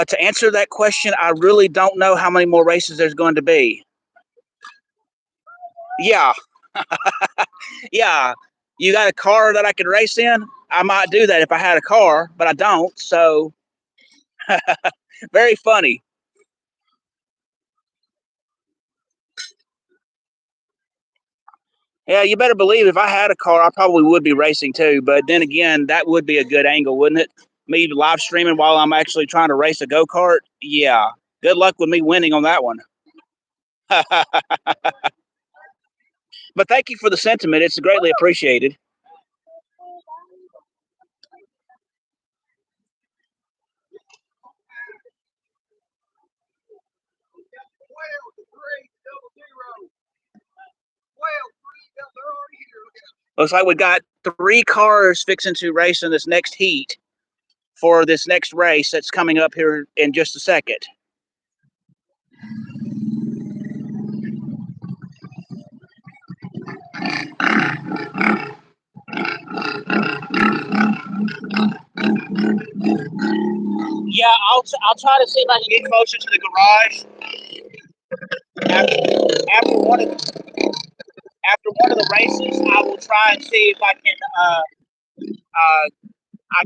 To answer that question, I really don't know how many more races there's going to be. Yeah. Yeah. You got a car that I could race in? I might do that if I had a car, but I don't. So very funny. Yeah, you better believe if I had a car, I probably would be racing too. But then again, that would be a good angle, wouldn't it? Me live streaming while I'm actually trying to race a go-kart. Yeah. Good luck with me winning on that one. But thank you for the sentiment. It's greatly appreciated. Looks like we got 3 cars fixing to race in this next heat for this next race that's coming up here in just a second. Yeah, I'll try to see if I can get closer to the garage after one of the races. I will try and see if I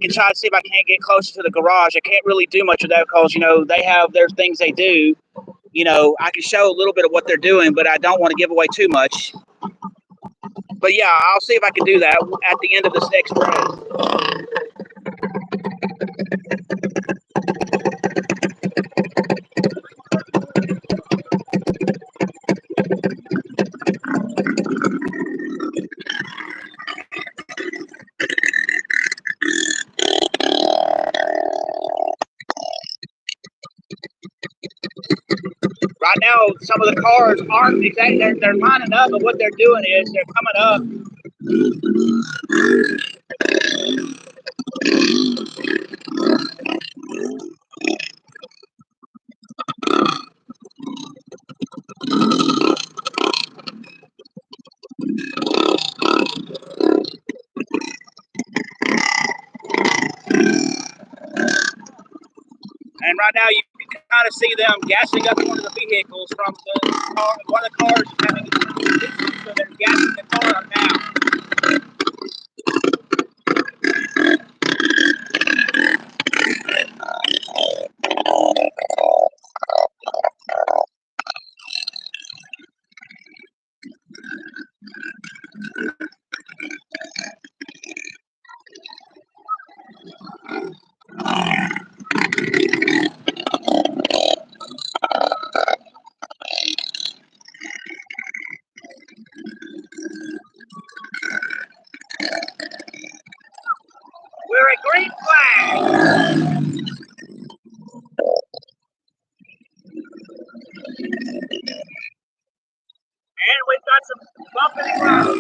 can try to see if I can't get closer to the garage. I can't really do much of that because they have their things they do. I can show a little bit of what they're doing, but I don't want to give away too much. But yeah, I'll see if I can do that at the end of this next race. Right now, some of the cars aren't exactly, they're lining up, but what they're doing is they're coming up. And right now, you can kind of see them gassing up one of the vehicles from one of the cars having issues, so they're gassing the car up now. We're at green flag. And we've got some bumping around.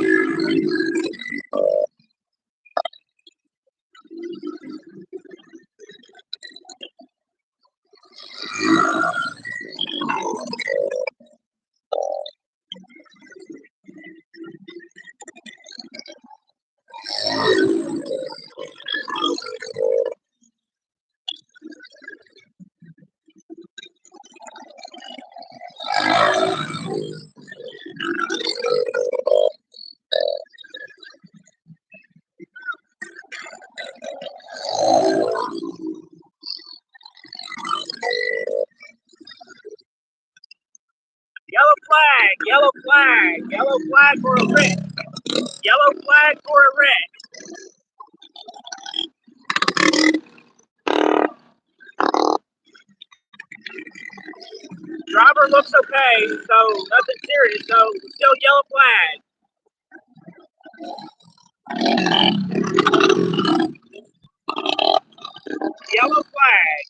Yellow flag, yellow flag, yellow flag for a wreck. Yellow flag for a wreck. Driver looks okay, so nothing serious, so still yellow flag. Yellow flag.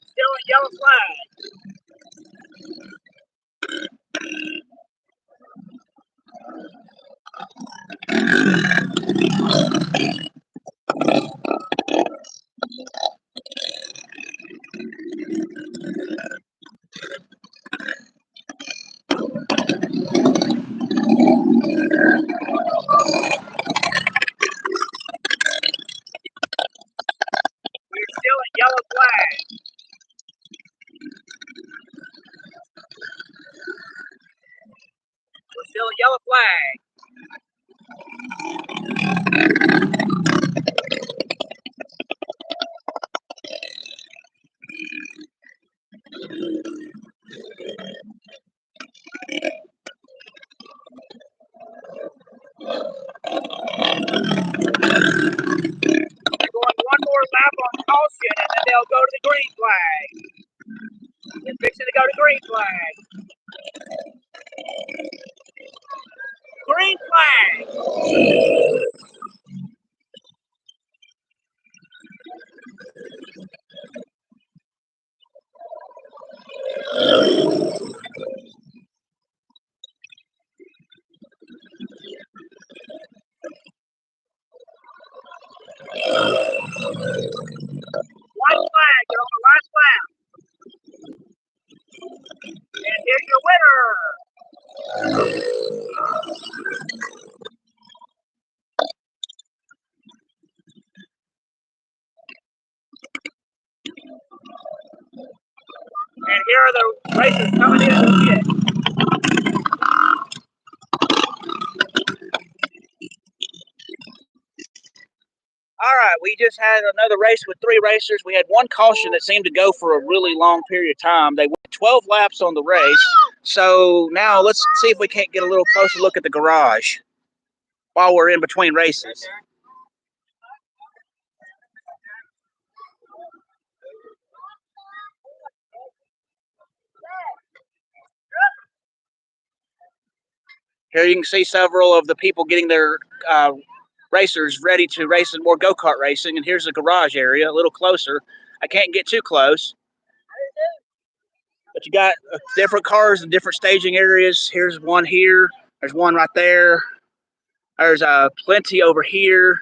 Still a yellow flag. We're still a yellow flag. We're still a yellow flag. They're going one more lap on caution, and then they'll go to the green flag. They're fixing to go to green flag. Green flag. White flag, get on the last lap. And here's your winner. And here are the racers coming in to get. All right, we just had another race with 3 racers. We had one caution that seemed to go for a really long period of time. They went 12 laps on the race. So now let's see if we can't get a little closer look at the garage while we're in between races. Here you can see several of the people getting their racers ready to race in more go-kart racing. And here's the garage area, a little closer. I can't get too close. But you got different cars and different staging areas. Here's one here. There's one right there. There's plenty over here.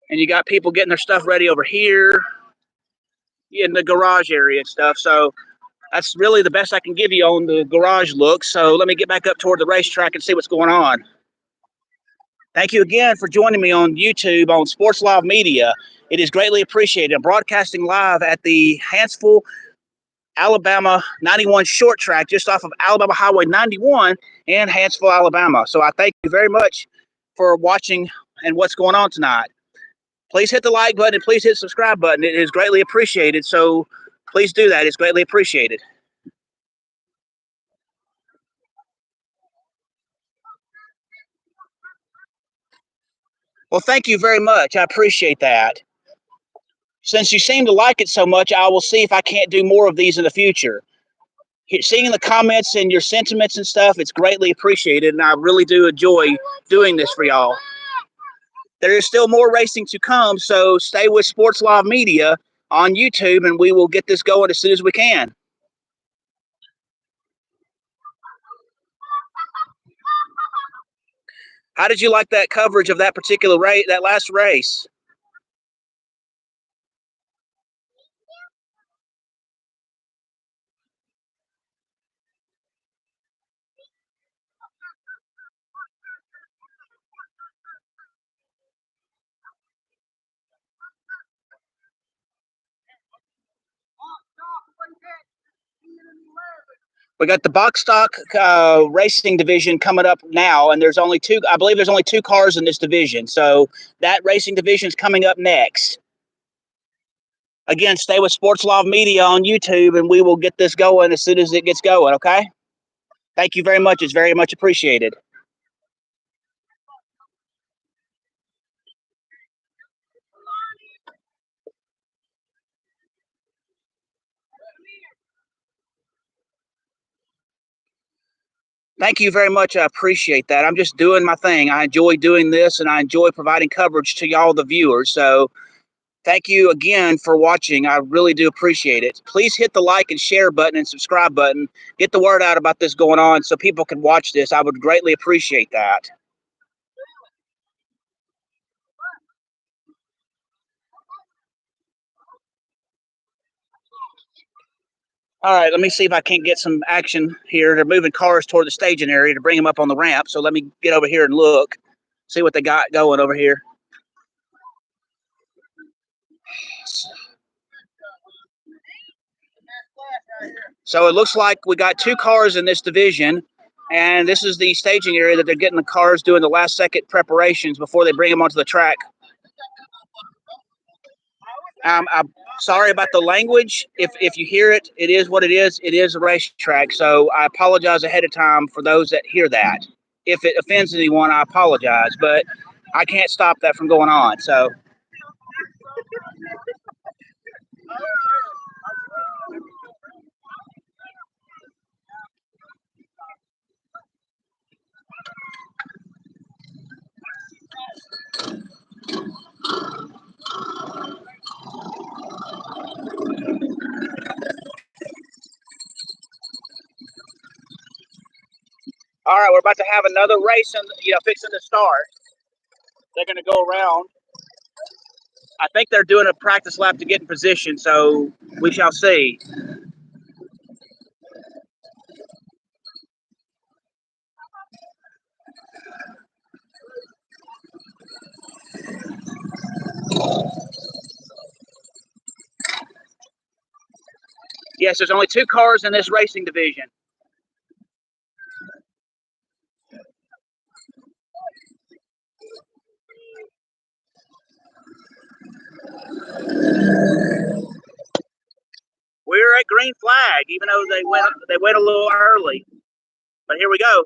And you got people getting their stuff ready over here in the garage area and stuff. So that's really the best I can give you on the garage look. So let me get back up toward the racetrack and see what's going on. Thank you again for joining me on YouTube on Sports Live Media. It is greatly appreciated. I'm broadcasting live at the Hanceville, Alabama 91 short track just off of Alabama Highway 91 in Hanceville, Alabama. So I thank you very much for watching and what's going on tonight. Please hit the like button and please hit the subscribe button. It is greatly appreciated. So please do that. It's greatly appreciated. Well, thank you very much. I appreciate that. Since you seem to like it so much, I will see if I can't do more of these in the future. Seeing the comments and your sentiments and stuff, it's greatly appreciated, and I really do enjoy doing this for y'all. There is still more racing to come, so stay with Sports Live Media on YouTube, and we will get this going as soon as we can. How did you like that coverage of that particular race, that last race? We got the box stock racing division coming up now, and there's only 2. I believe there's only 2 cars in this division, so that racing division is coming up next. Again, stay with Sports Live Media on YouTube, and we will get this going as soon as it gets going. Okay? Thank you very much. It's very much appreciated. Thank you very much. I appreciate that. I'm just doing my thing. I enjoy doing this, and I enjoy providing coverage to y'all, the viewers. So thank you again for watching. I really do appreciate it. Please hit the like and share button and subscribe button. Get the word out about this going on so people can watch this. I would greatly appreciate that. All right, let me see if I can't get some action here. They're moving cars toward the staging area to bring them up on the ramp. So let me get over here and look, see what they got going over here. So it looks like we got 2 cars in this division, and this is the staging area that they're getting the cars doing the last second preparations before they bring them onto the track. I'm sorry about the language. If you hear it, it is what it is. It is a racetrack, so I apologize ahead of time for those that hear that. If it offends anyone, I apologize, but I can't stop that from going on. So. we're about to have another race, and fixing to start. They're going to go around. I think they're doing a practice lap to get in position, so we shall see. Yes, there's only 2 cars in this racing division. We're at green flag, even though they went a little early. But here we go.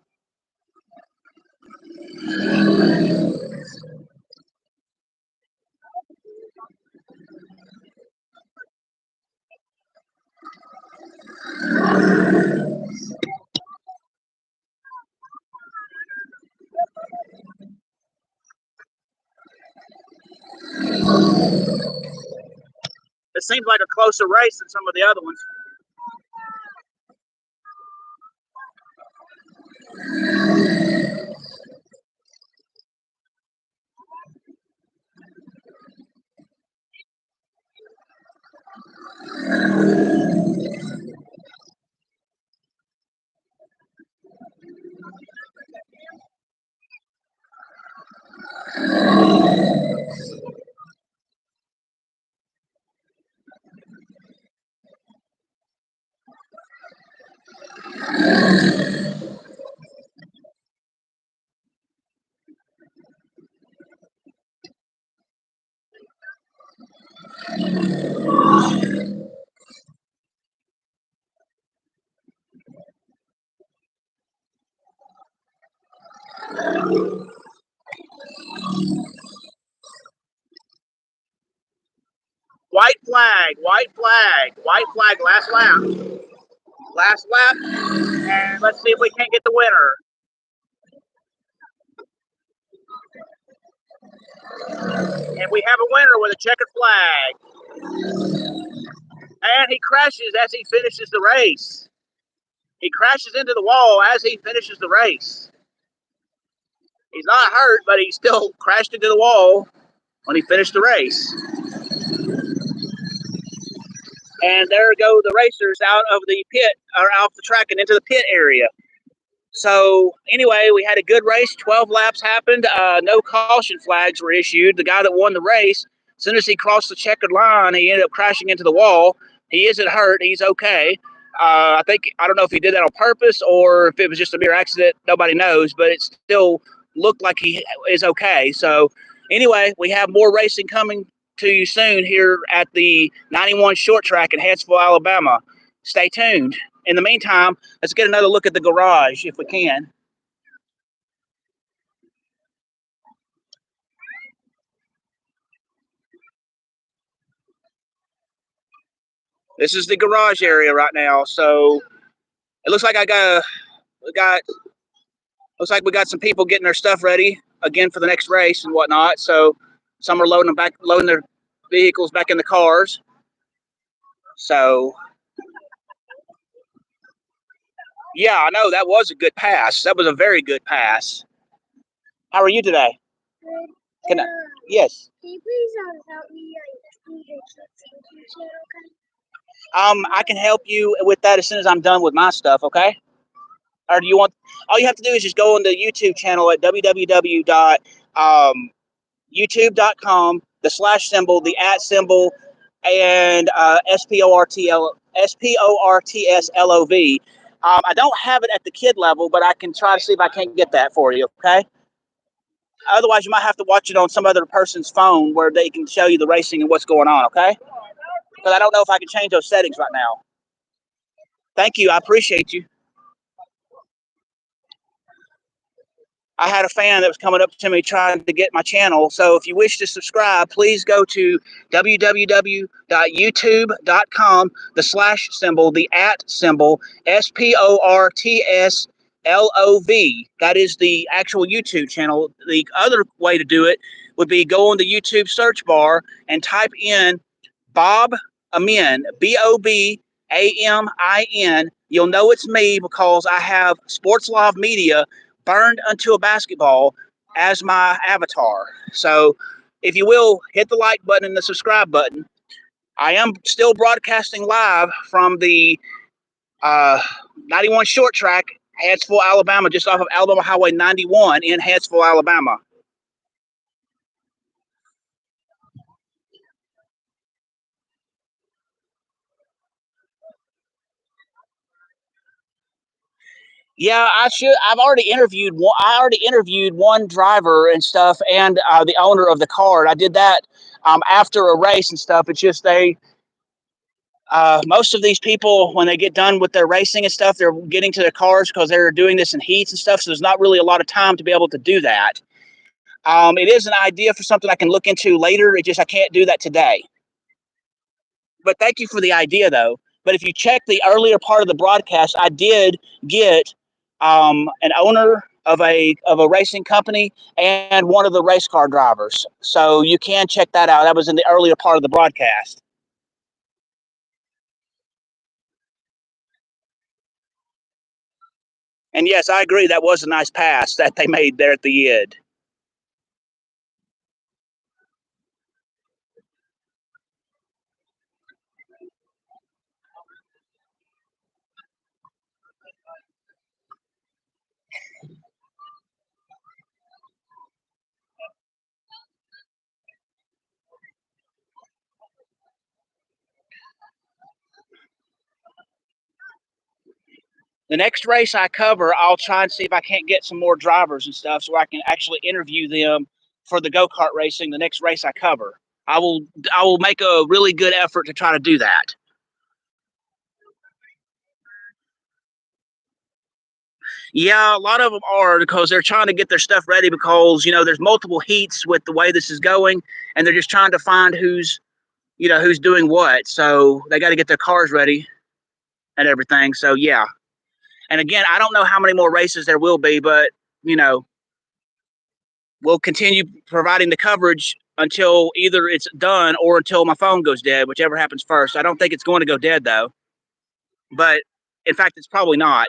It seems like a closer race than some of the other ones. White flag, white flag, white flag, last lap. Last lap, and let's see if we can't get the winner. And we have a winner with a checkered flag. And he crashes as he finishes the race. He crashes into the wall as he finishes the race. He's not hurt, but he still crashed into the wall when he finished the race. And there go the racers out of the pit, or off the track and into the pit area. So anyway, we had a good race. 12 laps happened. No caution flags were issued. The guy that won the race, as soon as he crossed the checkered line, he ended up crashing into the wall. He isn't hurt. He's okay. I don't know if he did that on purpose or if it was just a mere accident. Nobody knows, but it still looked like he is okay. So anyway, we have more racing coming to you soon here at the 91 short track in Hanceville, Alabama. Stay tuned. In the meantime, let's get another look at the garage if we can. This is the garage area right now. So it looks like we got some people getting their stuff ready again for the next race and whatnot. So some are loading their vehicles back in the cars. So yeah, I know that was a good pass. That was a very good pass. How are you today? Good. Yes. Can you please help me do the YouTube channel, I can help you with that as soon as I'm done with my stuff, okay? Or do you want? All you have to do is just go on the YouTube channel at www.youtube.com, the slash symbol, the at symbol, and SPORTSLOV. I don't have it at the kid level, but I can try to see if I can't get that for you, okay? Otherwise, you might have to watch it on some other person's phone where they can show you the racing and what's going on, okay? Because I don't know if I can change those settings right now. Thank you. I appreciate you. I had a fan that was coming up to me trying to get my channel. So if you wish to subscribe, please go to www.youtube.com, the slash symbol, the at symbol, SPORTSLOV. That is the actual YouTube channel. The other way to do it would be go on the YouTube search bar and type in Bob Amin, BOBAMIN. You'll know it's me because I have Sports Live Media burned unto a basketball as my avatar. So, if you will, hit the like button and the subscribe button. I am still broadcasting live from the 91 short track, Hanceville, Alabama, just off of Alabama Highway 91 in Hanceville, Alabama. Yeah, I should. I've already interviewed one. I already interviewed one driver and stuff, and the owner of the car. I did that after a race and stuff. It's just most of these people, when they get done with their racing and stuff, they're getting to their cars because they're doing this in heats and stuff. So there's not really a lot of time to be able to do that. It is an idea for something I can look into later. It just I can't do that today. But thank you for the idea, though. But if you check the earlier part of the broadcast, I did get an owner of a racing company and one of the race car drivers. So you can check that out. That was in the earlier part of the broadcast. And yes, I agree. That was a nice pass that they made there at the end. The next race I cover, I'll try and see if I can't get some more drivers and stuff so I can actually interview them for the go-kart racing. The next race I cover, I will make a really good effort to try to do that. Yeah, a lot of them are because they're trying to get their stuff ready because there's multiple heats with the way this is going, and they're just trying to find who's doing what. So they got to get their cars ready and everything. So yeah, and again, I don't know how many more races there will be, but we'll continue providing the coverage until either it's done or until my phone goes dead, whichever happens first. I don't think it's going to go dead though, but in fact, it's probably not.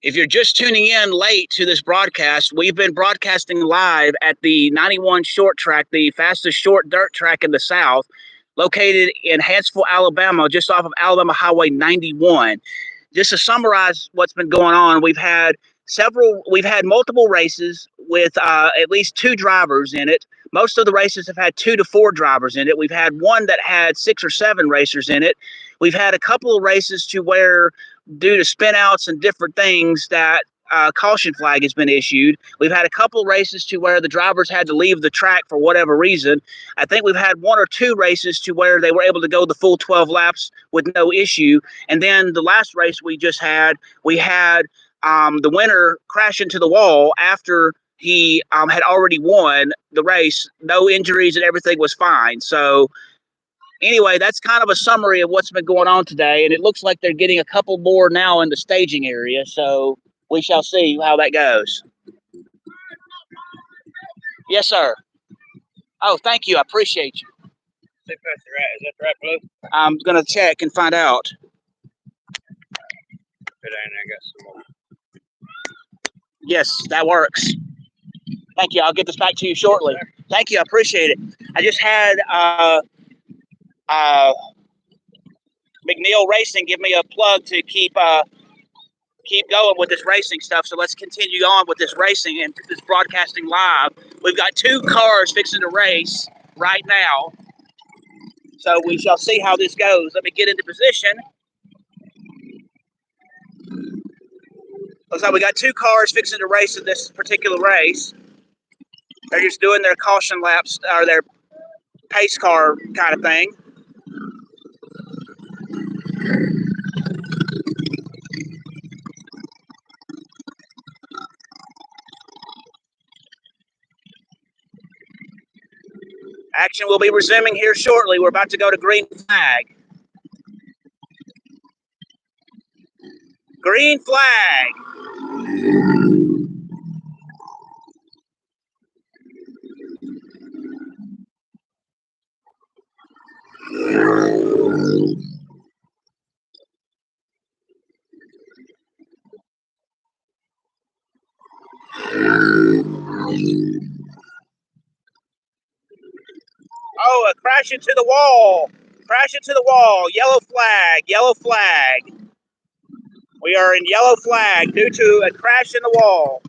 If you're just tuning in late to this broadcast, we've been broadcasting live at the 91 short track, the fastest short dirt track in the South, located in Hanceville, Alabama, just off of Alabama Highway 91. Just to summarize what's been going on, we've had multiple races with at least two drivers in it. Most of the races have had 2 to 4 drivers in it. We've had one that had 6 or 7 racers in it. We've had a couple of races to where, due to spin outs and different things, that caution flag has been issued. We've had a couple of races to where the drivers had to leave the track for whatever reason. I think we've had 1 or 2 races to where they were able to go the full 12 laps with no issue. And then the last race we had the winner crash into the wall after he had already won the race. No injuries and everything was fine. So anyway, that's kind of a summary of what's been going on today. And it looks like they're getting a couple more now in the staging area. So we shall see how that goes. Yes, sir. Oh, thank you. I appreciate you. Is that the right blue? I'm going to check and find out. Put in, I got some more. Yes, that works. Thank you. I'll get this back to you shortly. Thank you. I appreciate it. I just had McNeil Racing give me a plug to keep going with this racing stuff. So let's continue on with this racing and this broadcasting live. We've got 2 cars fixing to race right now. So we shall see how this goes. Let me get into position. Looks like we got 2 cars fixing to race in this particular race. They're just doing their caution laps or their pace car kind of thing. Action will be resuming here shortly. We're about to go to green flag. Green flag. Oh, a crash into the wall. Crash into the wall. Yellow flag. Yellow flag. We are in yellow flag due to a crash in the wall.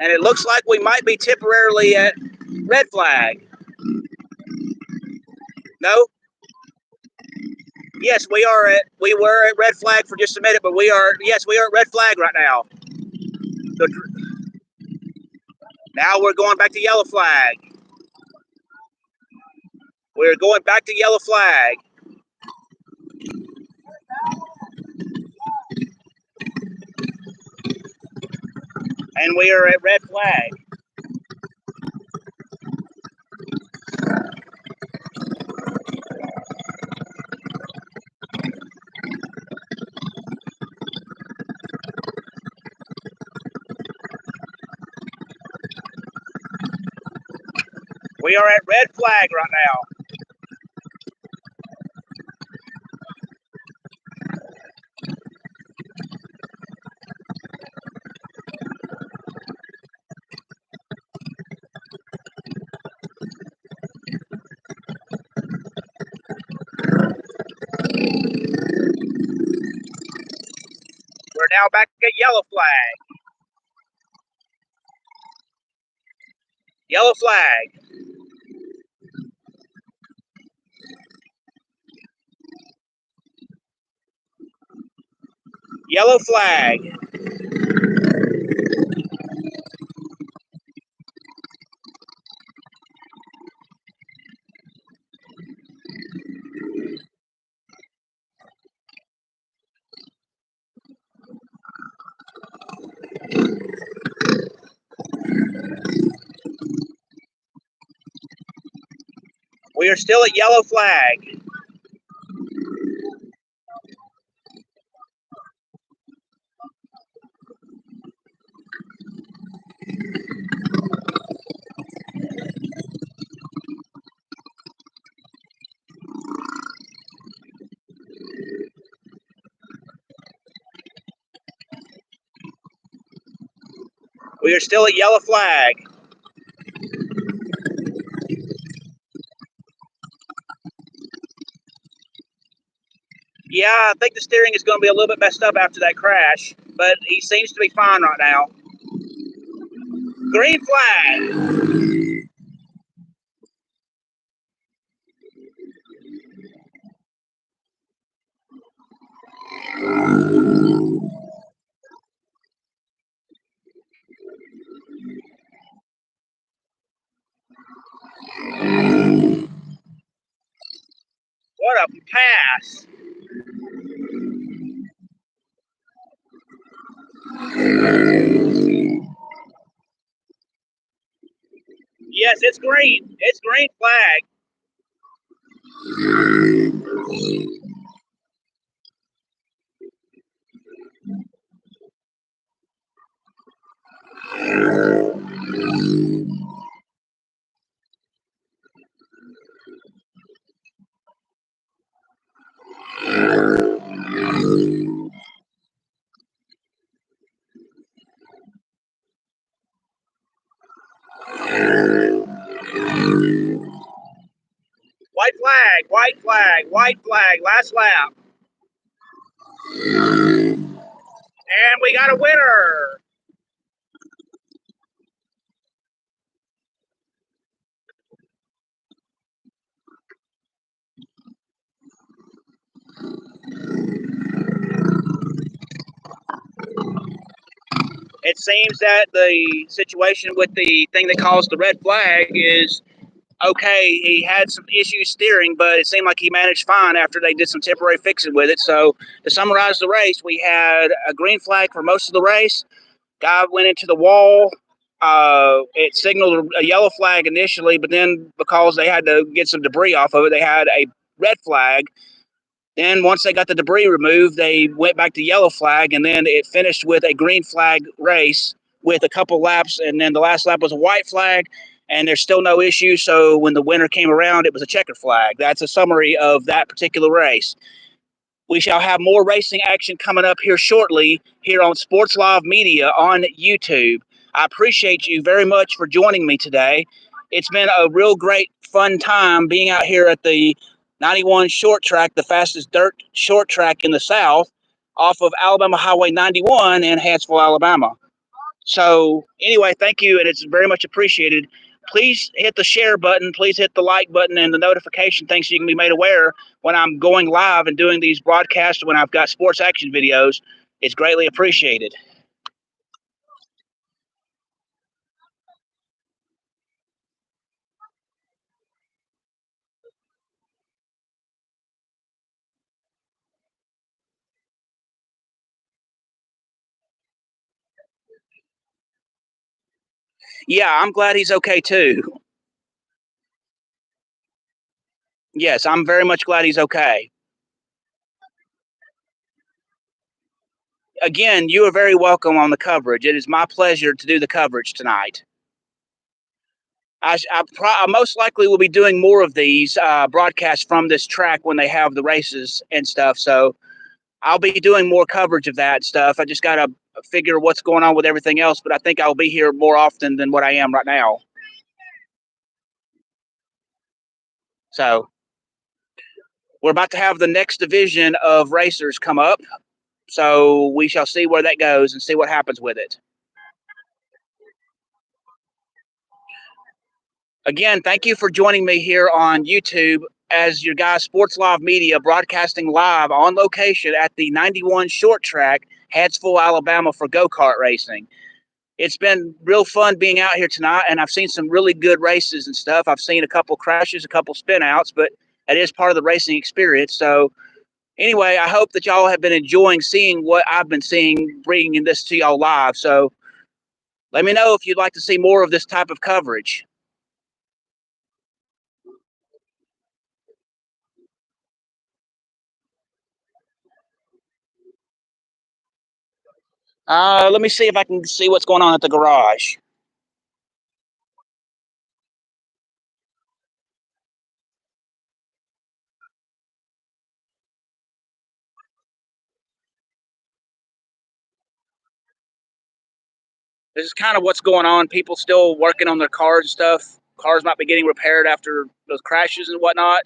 And it looks like we might be temporarily at red flag. No? Yes, we were at red flag for just a minute, but we are at red flag right now. Now we're going back to yellow flag. We're going back to yellow flag. And we are at red flag. We are at red flag right now. We're now back at yellow flag. Yellow flag. Yellow flag. We are still at yellow flag. We are still at yellow flag. Yeah, I think the steering is going to be a little bit messed up after that crash, but he seems to be fine right now. Green flag. What a pass. Yes, it's green. It's green flag. White flag, white flag, white flag, last lap. And we got a winner. It seems that the situation with the thing that caused the red flag is okay. He had some issues steering, but it seemed like he managed fine after they did some temporary fixing with it. So to summarize the race, we had a green flag for most of the race. Guy went into the wall, It signaled a yellow flag initially, but then because they had to get some debris off of it, they had a red flag. Then once they got the debris removed, they went back to yellow flag, and then it finished with a green flag race with a couple laps, and then the last lap was a white flag, and there's still no issue. So when the winner came around, it was a checkered flag. That's a summary of that particular race. We shall have more racing action coming up here shortly here on Sports Live Media on YouTube. I appreciate you very much for joining me today. It's been a real great fun time being out here at the 91 short track, the fastest dirt short track in the South, off of Alabama Highway 91 in Hanceville, Alabama. So anyway, thank you, and it's very much appreciated. Please hit the share button. Please hit the like button and the notification thing so you can be made aware when I'm going live and doing these broadcasts when I've got sports action videos. It's greatly appreciated. Yeah, I'm glad he's okay too. Yes, I'm very much glad he's okay. Again, you are very welcome on the coverage. It is my pleasure to do the coverage tonight. I most likely will be doing more of these broadcasts from this track when they have the races and stuff. So I'll be doing more coverage of that stuff. I just got to figure what's going on with everything else, but I think I'll be here more often than what I am right now. So we're about to have the next division of racers come up. So we shall see where that goes and see what happens with it. Again, thank you for joining me here on YouTube as your guys Sports Live Media broadcasting live on location at the 91 short track, Hanceville, Alabama for go-kart racing. It's been real fun being out here tonight, and I've seen some really good races and stuff. I've seen a couple crashes, a couple spin outs, but that is part of the racing experience. So anyway, I hope that y'all have been enjoying seeing what I've been seeing, bringing this to y'all live. So let me know if you'd like to see more of this type of coverage. Let me see if I can see what's going on at the garage. This is kind of what's going on. People still working on their cars and stuff. Cars might be getting repaired after those crashes and whatnot.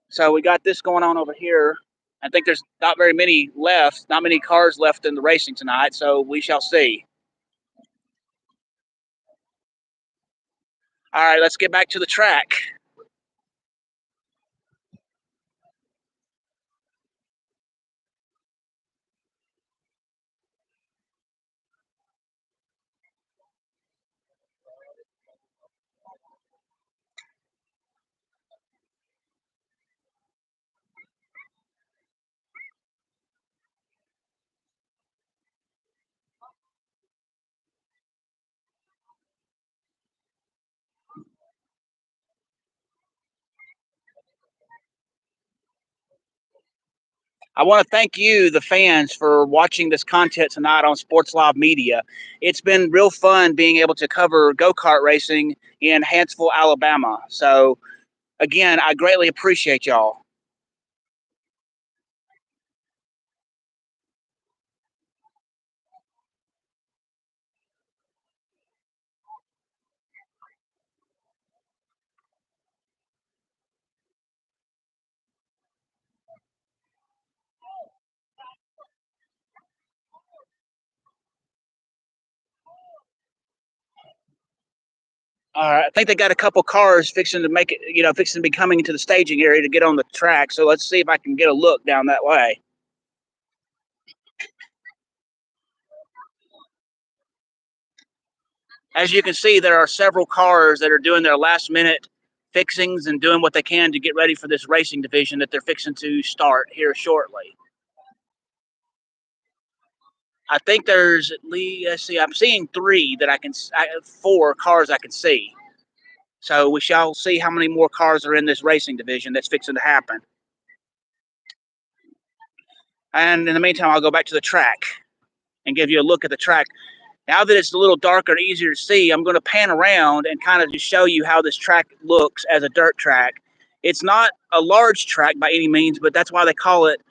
So we got this going on over here. I think there's not very many left, not many cars left in the racing tonight. So we shall see. All right, let's get back to the track. I want to thank you, the fans, for watching this content tonight on Sports Live Media. It's been real fun being able to cover go-kart racing in Hanceville, Alabama. So, again, I greatly appreciate y'all. All right, I think they got a couple cars fixing to make it, fixing to be coming into the staging area to get on the track. So let's see if I can get a look down that way. As you can see, there are several cars that are doing their last minute fixings and doing what they can to get ready for this racing division that they're fixing to start here shortly. I think there's at least, let's see, I'm seeing four cars I can see. So we shall see how many more cars are in this racing division that's fixing to happen. And in the meantime, I'll go back to the track and give you a look at the track. Now that it's a little darker and easier to see, I'm going to pan around and kind of just show you how this track looks as a dirt track. It's not a large track by any means, but that's why they call it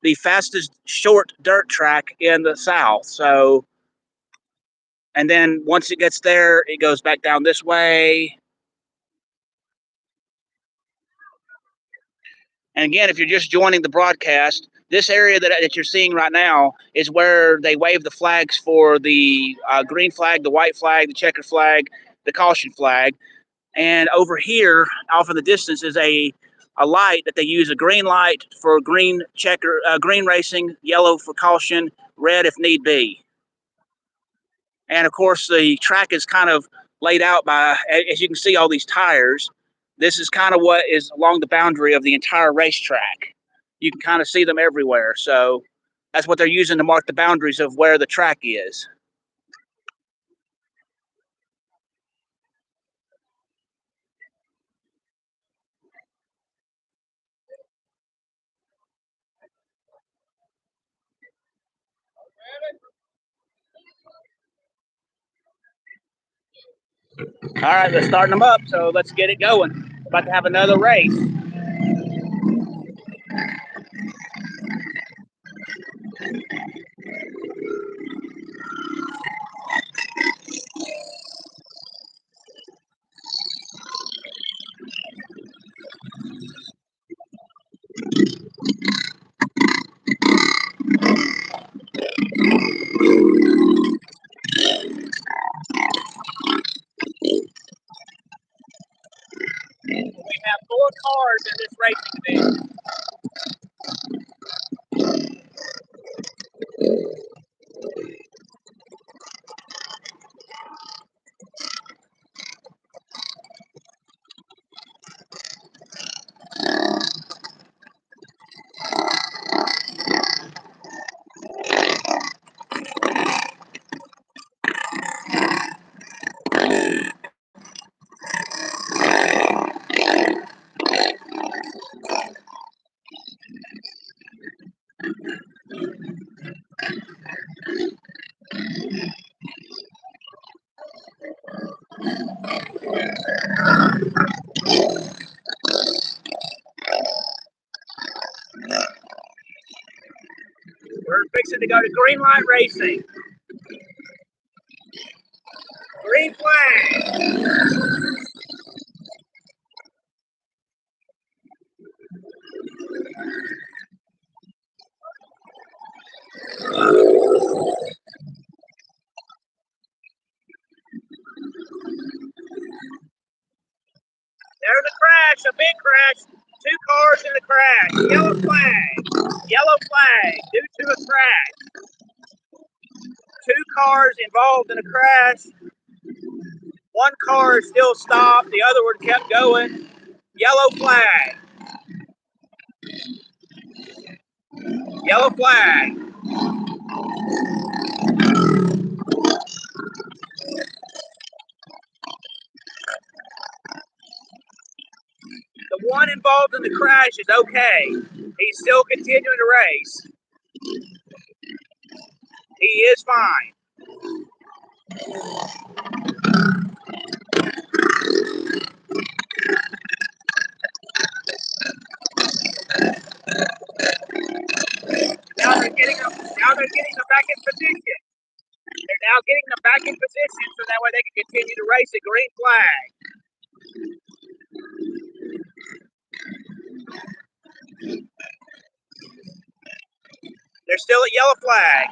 the fastest short dirt track in the South. So, and then once it gets there, it goes back down this way. And again, if you're just joining the broadcast, this area that you're seeing right now is where they wave the flags for the green flag, the white flag, the checkered flag, the caution flag. And over here, off in the distance, is a light that they use, a green light for green racing, yellow for caution, red if need be. And of course, the track is kind of laid out by, as you can see, all these tires. This is kind of what is along the boundary of the entire racetrack. You can kind of see them everywhere. So that's what they're using to mark the boundaries of where the track is. All right, let's start them up. So let's get it going. We're about to have another race. We have four cars in this racing division. We're fixing to go to green light racing. Green flag. There's a crash, a big crash. Two cars in the crash. Yellow flag. Yellow flag due to a crash. Two cars involved in a crash. One car is still stopped. The other one kept going. Yellow flag. Yellow flag. The one involved in the crash is okay. He's still continuing to race. He is fine. Now they're getting them back in position. They're now getting them back in position so that way they can continue to race a green flag. They're still at yellow flag.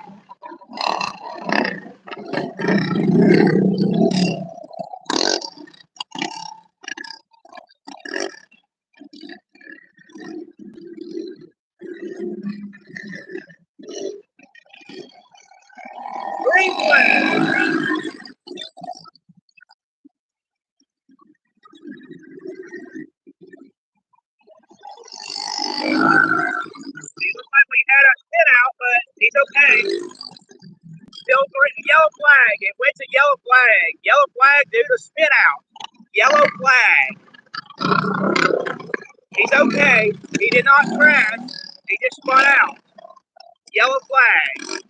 Green flag. It looks like we had a spin out, but he's okay. not crash. He just spun out. Yellow flag.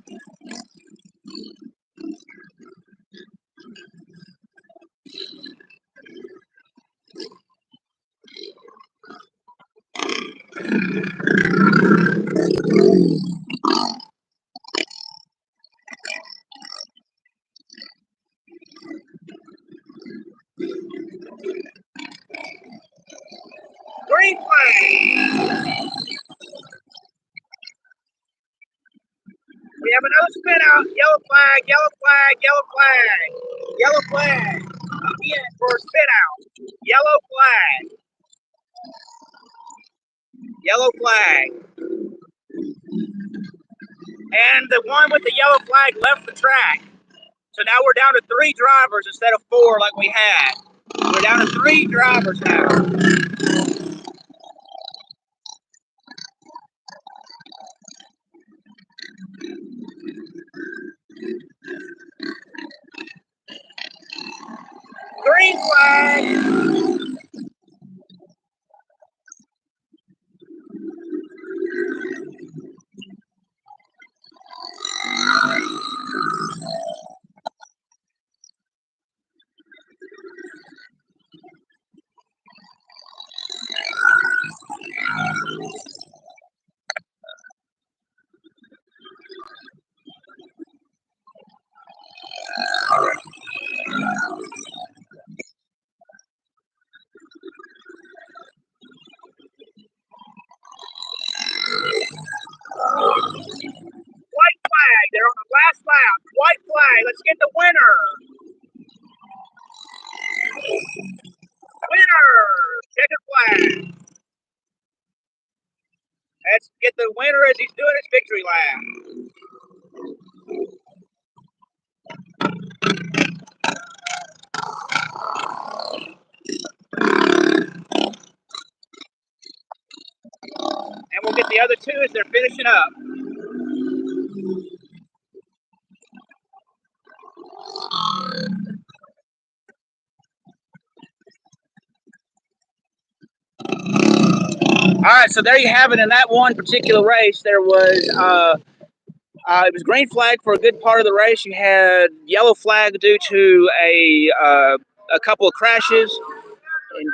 Green flag. We have another spin out. Yellow flag, yellow flag, yellow flag. Yellow flag. Again for a spin out. Yellow flag. Yellow flag. And the one with the yellow flag left the track. So now we're down to 3 drivers instead of 4 like we had. We're down to 3 drivers now. Green flag. White flag. They're on the last lap. White flag. Let's get the winner. Winner. Checkered flag. Let's get the winner as he's doing his victory lap. And we'll get the other 2 as they're finishing up. All right, so there you have it. In that one particular race, there was it was green flag for a good part of the race. You had yellow flag due to a couple of crashes, and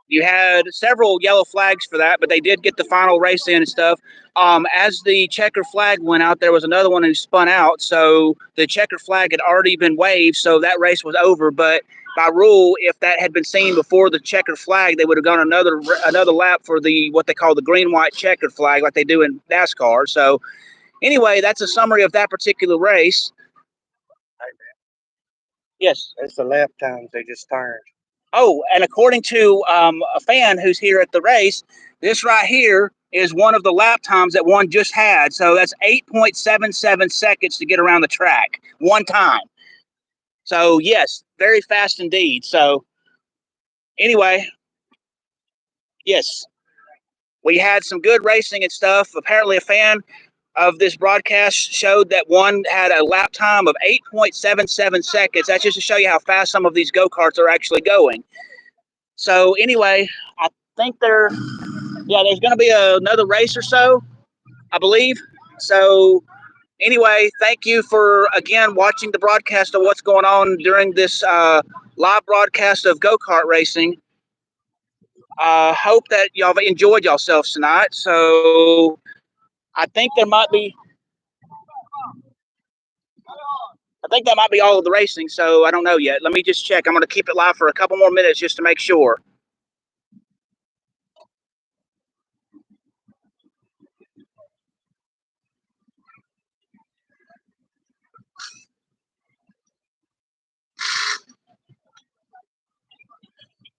you had several yellow flags for that. But they did get the final race in and stuff. As the checker flag went out, there was another one who spun out. So the checker flag had already been waved, so that race was over. But by rule, if that had been seen before the checker flag, they would have gone another lap for the what they call the green white checkered flag, like they do in NASCAR. So anyway, that's a summary of that particular race. Yes. That's the lap times they just turned. Oh, and according to a fan who's here at the race, this right here is one of the lap times that one just had. So that's 8.77 seconds to get around the track one time. So yes, very fast indeed. So anyway, yes, we had some good racing and stuff. Apparently a fan of this broadcast showed that one had a lap time of 8.77 seconds. That's just to show you how fast some of these go-karts are actually going. So anyway, I think there's going to be another race or so, I believe. So anyway, thank you for, again, watching the broadcast of what's going on during this live broadcast of go-kart racing. Hope that y'all have enjoyed yourselves tonight. So I think that might be all of the racing. So I don't know yet. Let me just check. I'm going to keep it live for a couple more minutes just to make sure.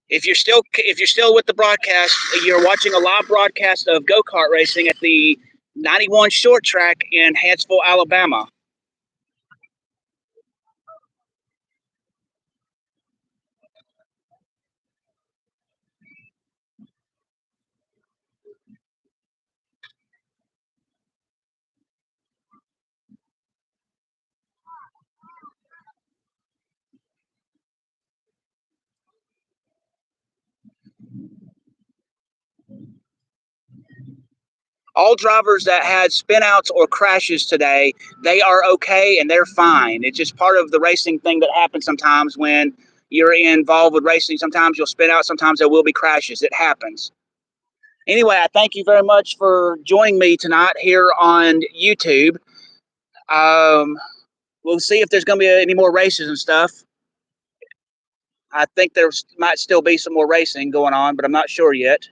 If you're still with the broadcast, you're watching a live broadcast of go-kart racing at the 91 short track in Hanceville, Alabama. All drivers that had spinouts or crashes today, they are okay and they're fine. It's just part of the racing thing that happens sometimes when you're involved with racing. Sometimes you'll spin out, sometimes there will be crashes. It happens. Anyway, I thank you very much for joining me tonight here on YouTube. We'll see if there's going to be any more races and stuff. I think there might still be some more racing going on, but I'm not sure yet.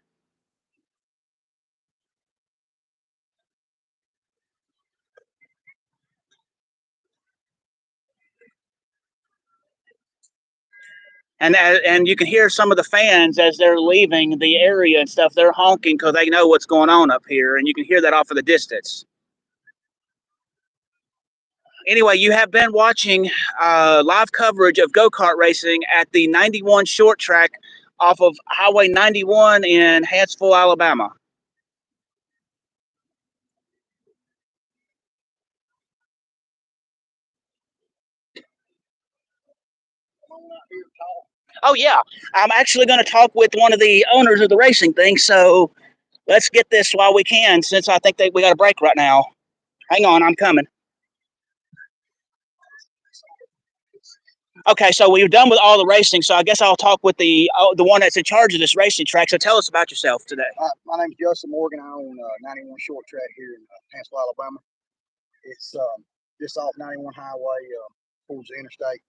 And you can hear some of the fans as they're leaving the area and stuff. They're honking because they know what's going on up here, and you can hear that off of the distance. Anyway, you have been watching live coverage of go-kart racing at the 91 short track off of Highway 91 in Hanceville, Alabama. Oh, yeah. I'm actually going to talk with one of the owners of the racing thing, so let's get this while we can, since I think that we got a break right now. Hang on, I'm coming. Okay, so we're done with all the racing, so I guess I'll talk with the one that's in charge of this racing track. So tell us about yourself today. My name's Justin Morgan. I own 91 Short Track here in Hanceville, Alabama. It's just off 91 Highway towards the interstate.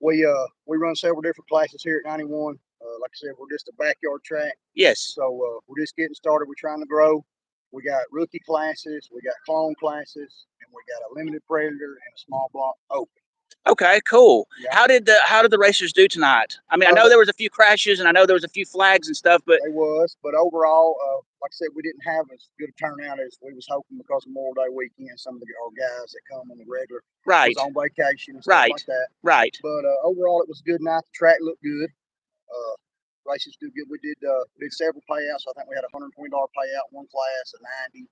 We run several different classes here at 91. Like I said, we're just a backyard track. Yes. So we're just getting started. We're trying to grow. We got rookie classes, we got clone classes, and we got a limited predator and a small block open. Okay, cool. Yeah. How did the racers do tonight? I mean, I know there was a few crashes and I know there was a few flags and stuff, but but overall, like I said, we didn't have as good a turnout as we was hoping because of Memorial Day weekend. Some of our guys that come on the regular was on vacation and stuff like that. Right. But overall, it was a good night. The track looked good. Races do good. We did several payouts. I think we had a $120 payout, one class, a $90,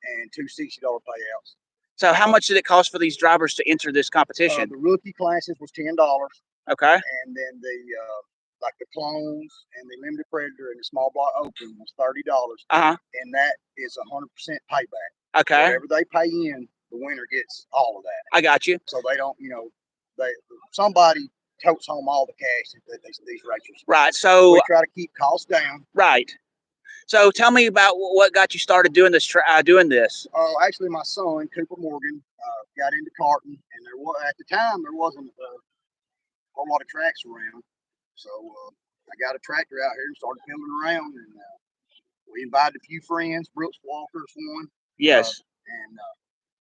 and two $60 payouts. So how much did it cost for these drivers to enter this competition? The rookie classes was $10. Okay. And then the like the clones and the limited predator and the small block open was $30. And that is 100% payback. Okay. Whatever they pay in, the winner gets all of that. I got you. So they don't, somebody totes home all the cash that these racers. Right. So we try to keep costs down. Right. So tell me about what got you started doing this. Actually, my son Cooper Morgan got into karting, and at the time there wasn't a whole lot of tracks around. So I got a tractor out here and started pedaling around, and we invited a few friends. Brooks Walker's one. Yes. And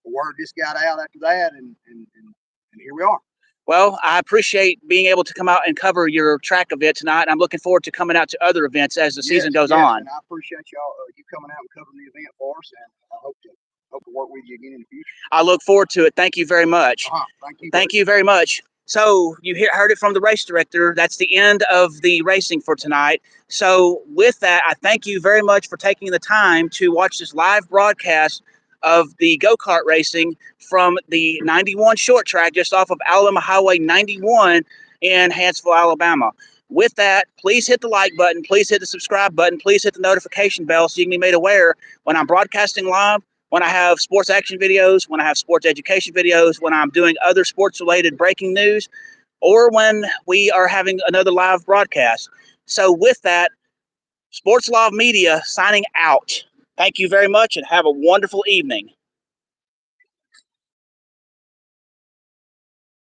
the word just got out after that, and here we are. Well, I appreciate being able to come out and cover your track event tonight. I'm looking forward to coming out to other events as the season goes on. And I appreciate you coming out and covering the event for us, and I hope to work with you again in the future. I look forward to it. Thank you very much. Thank you. Thank you very much. So you heard it from the race director. That's the end of the racing for tonight. So with that, I thank you very much for taking the time to watch this live broadcast of the go-kart racing from the 91 short track just off of Alabama Highway 91 in Hanceville, Alabama. With that, please hit the like button, please hit the subscribe button, please hit the notification bell so you can be made aware when I'm broadcasting live, when I have sports action videos, when I have sports education videos, when I'm doing other sports-related breaking news, or when we are having another live broadcast. So with that, Sports Live Media signing out. Thank you very much and have a wonderful evening.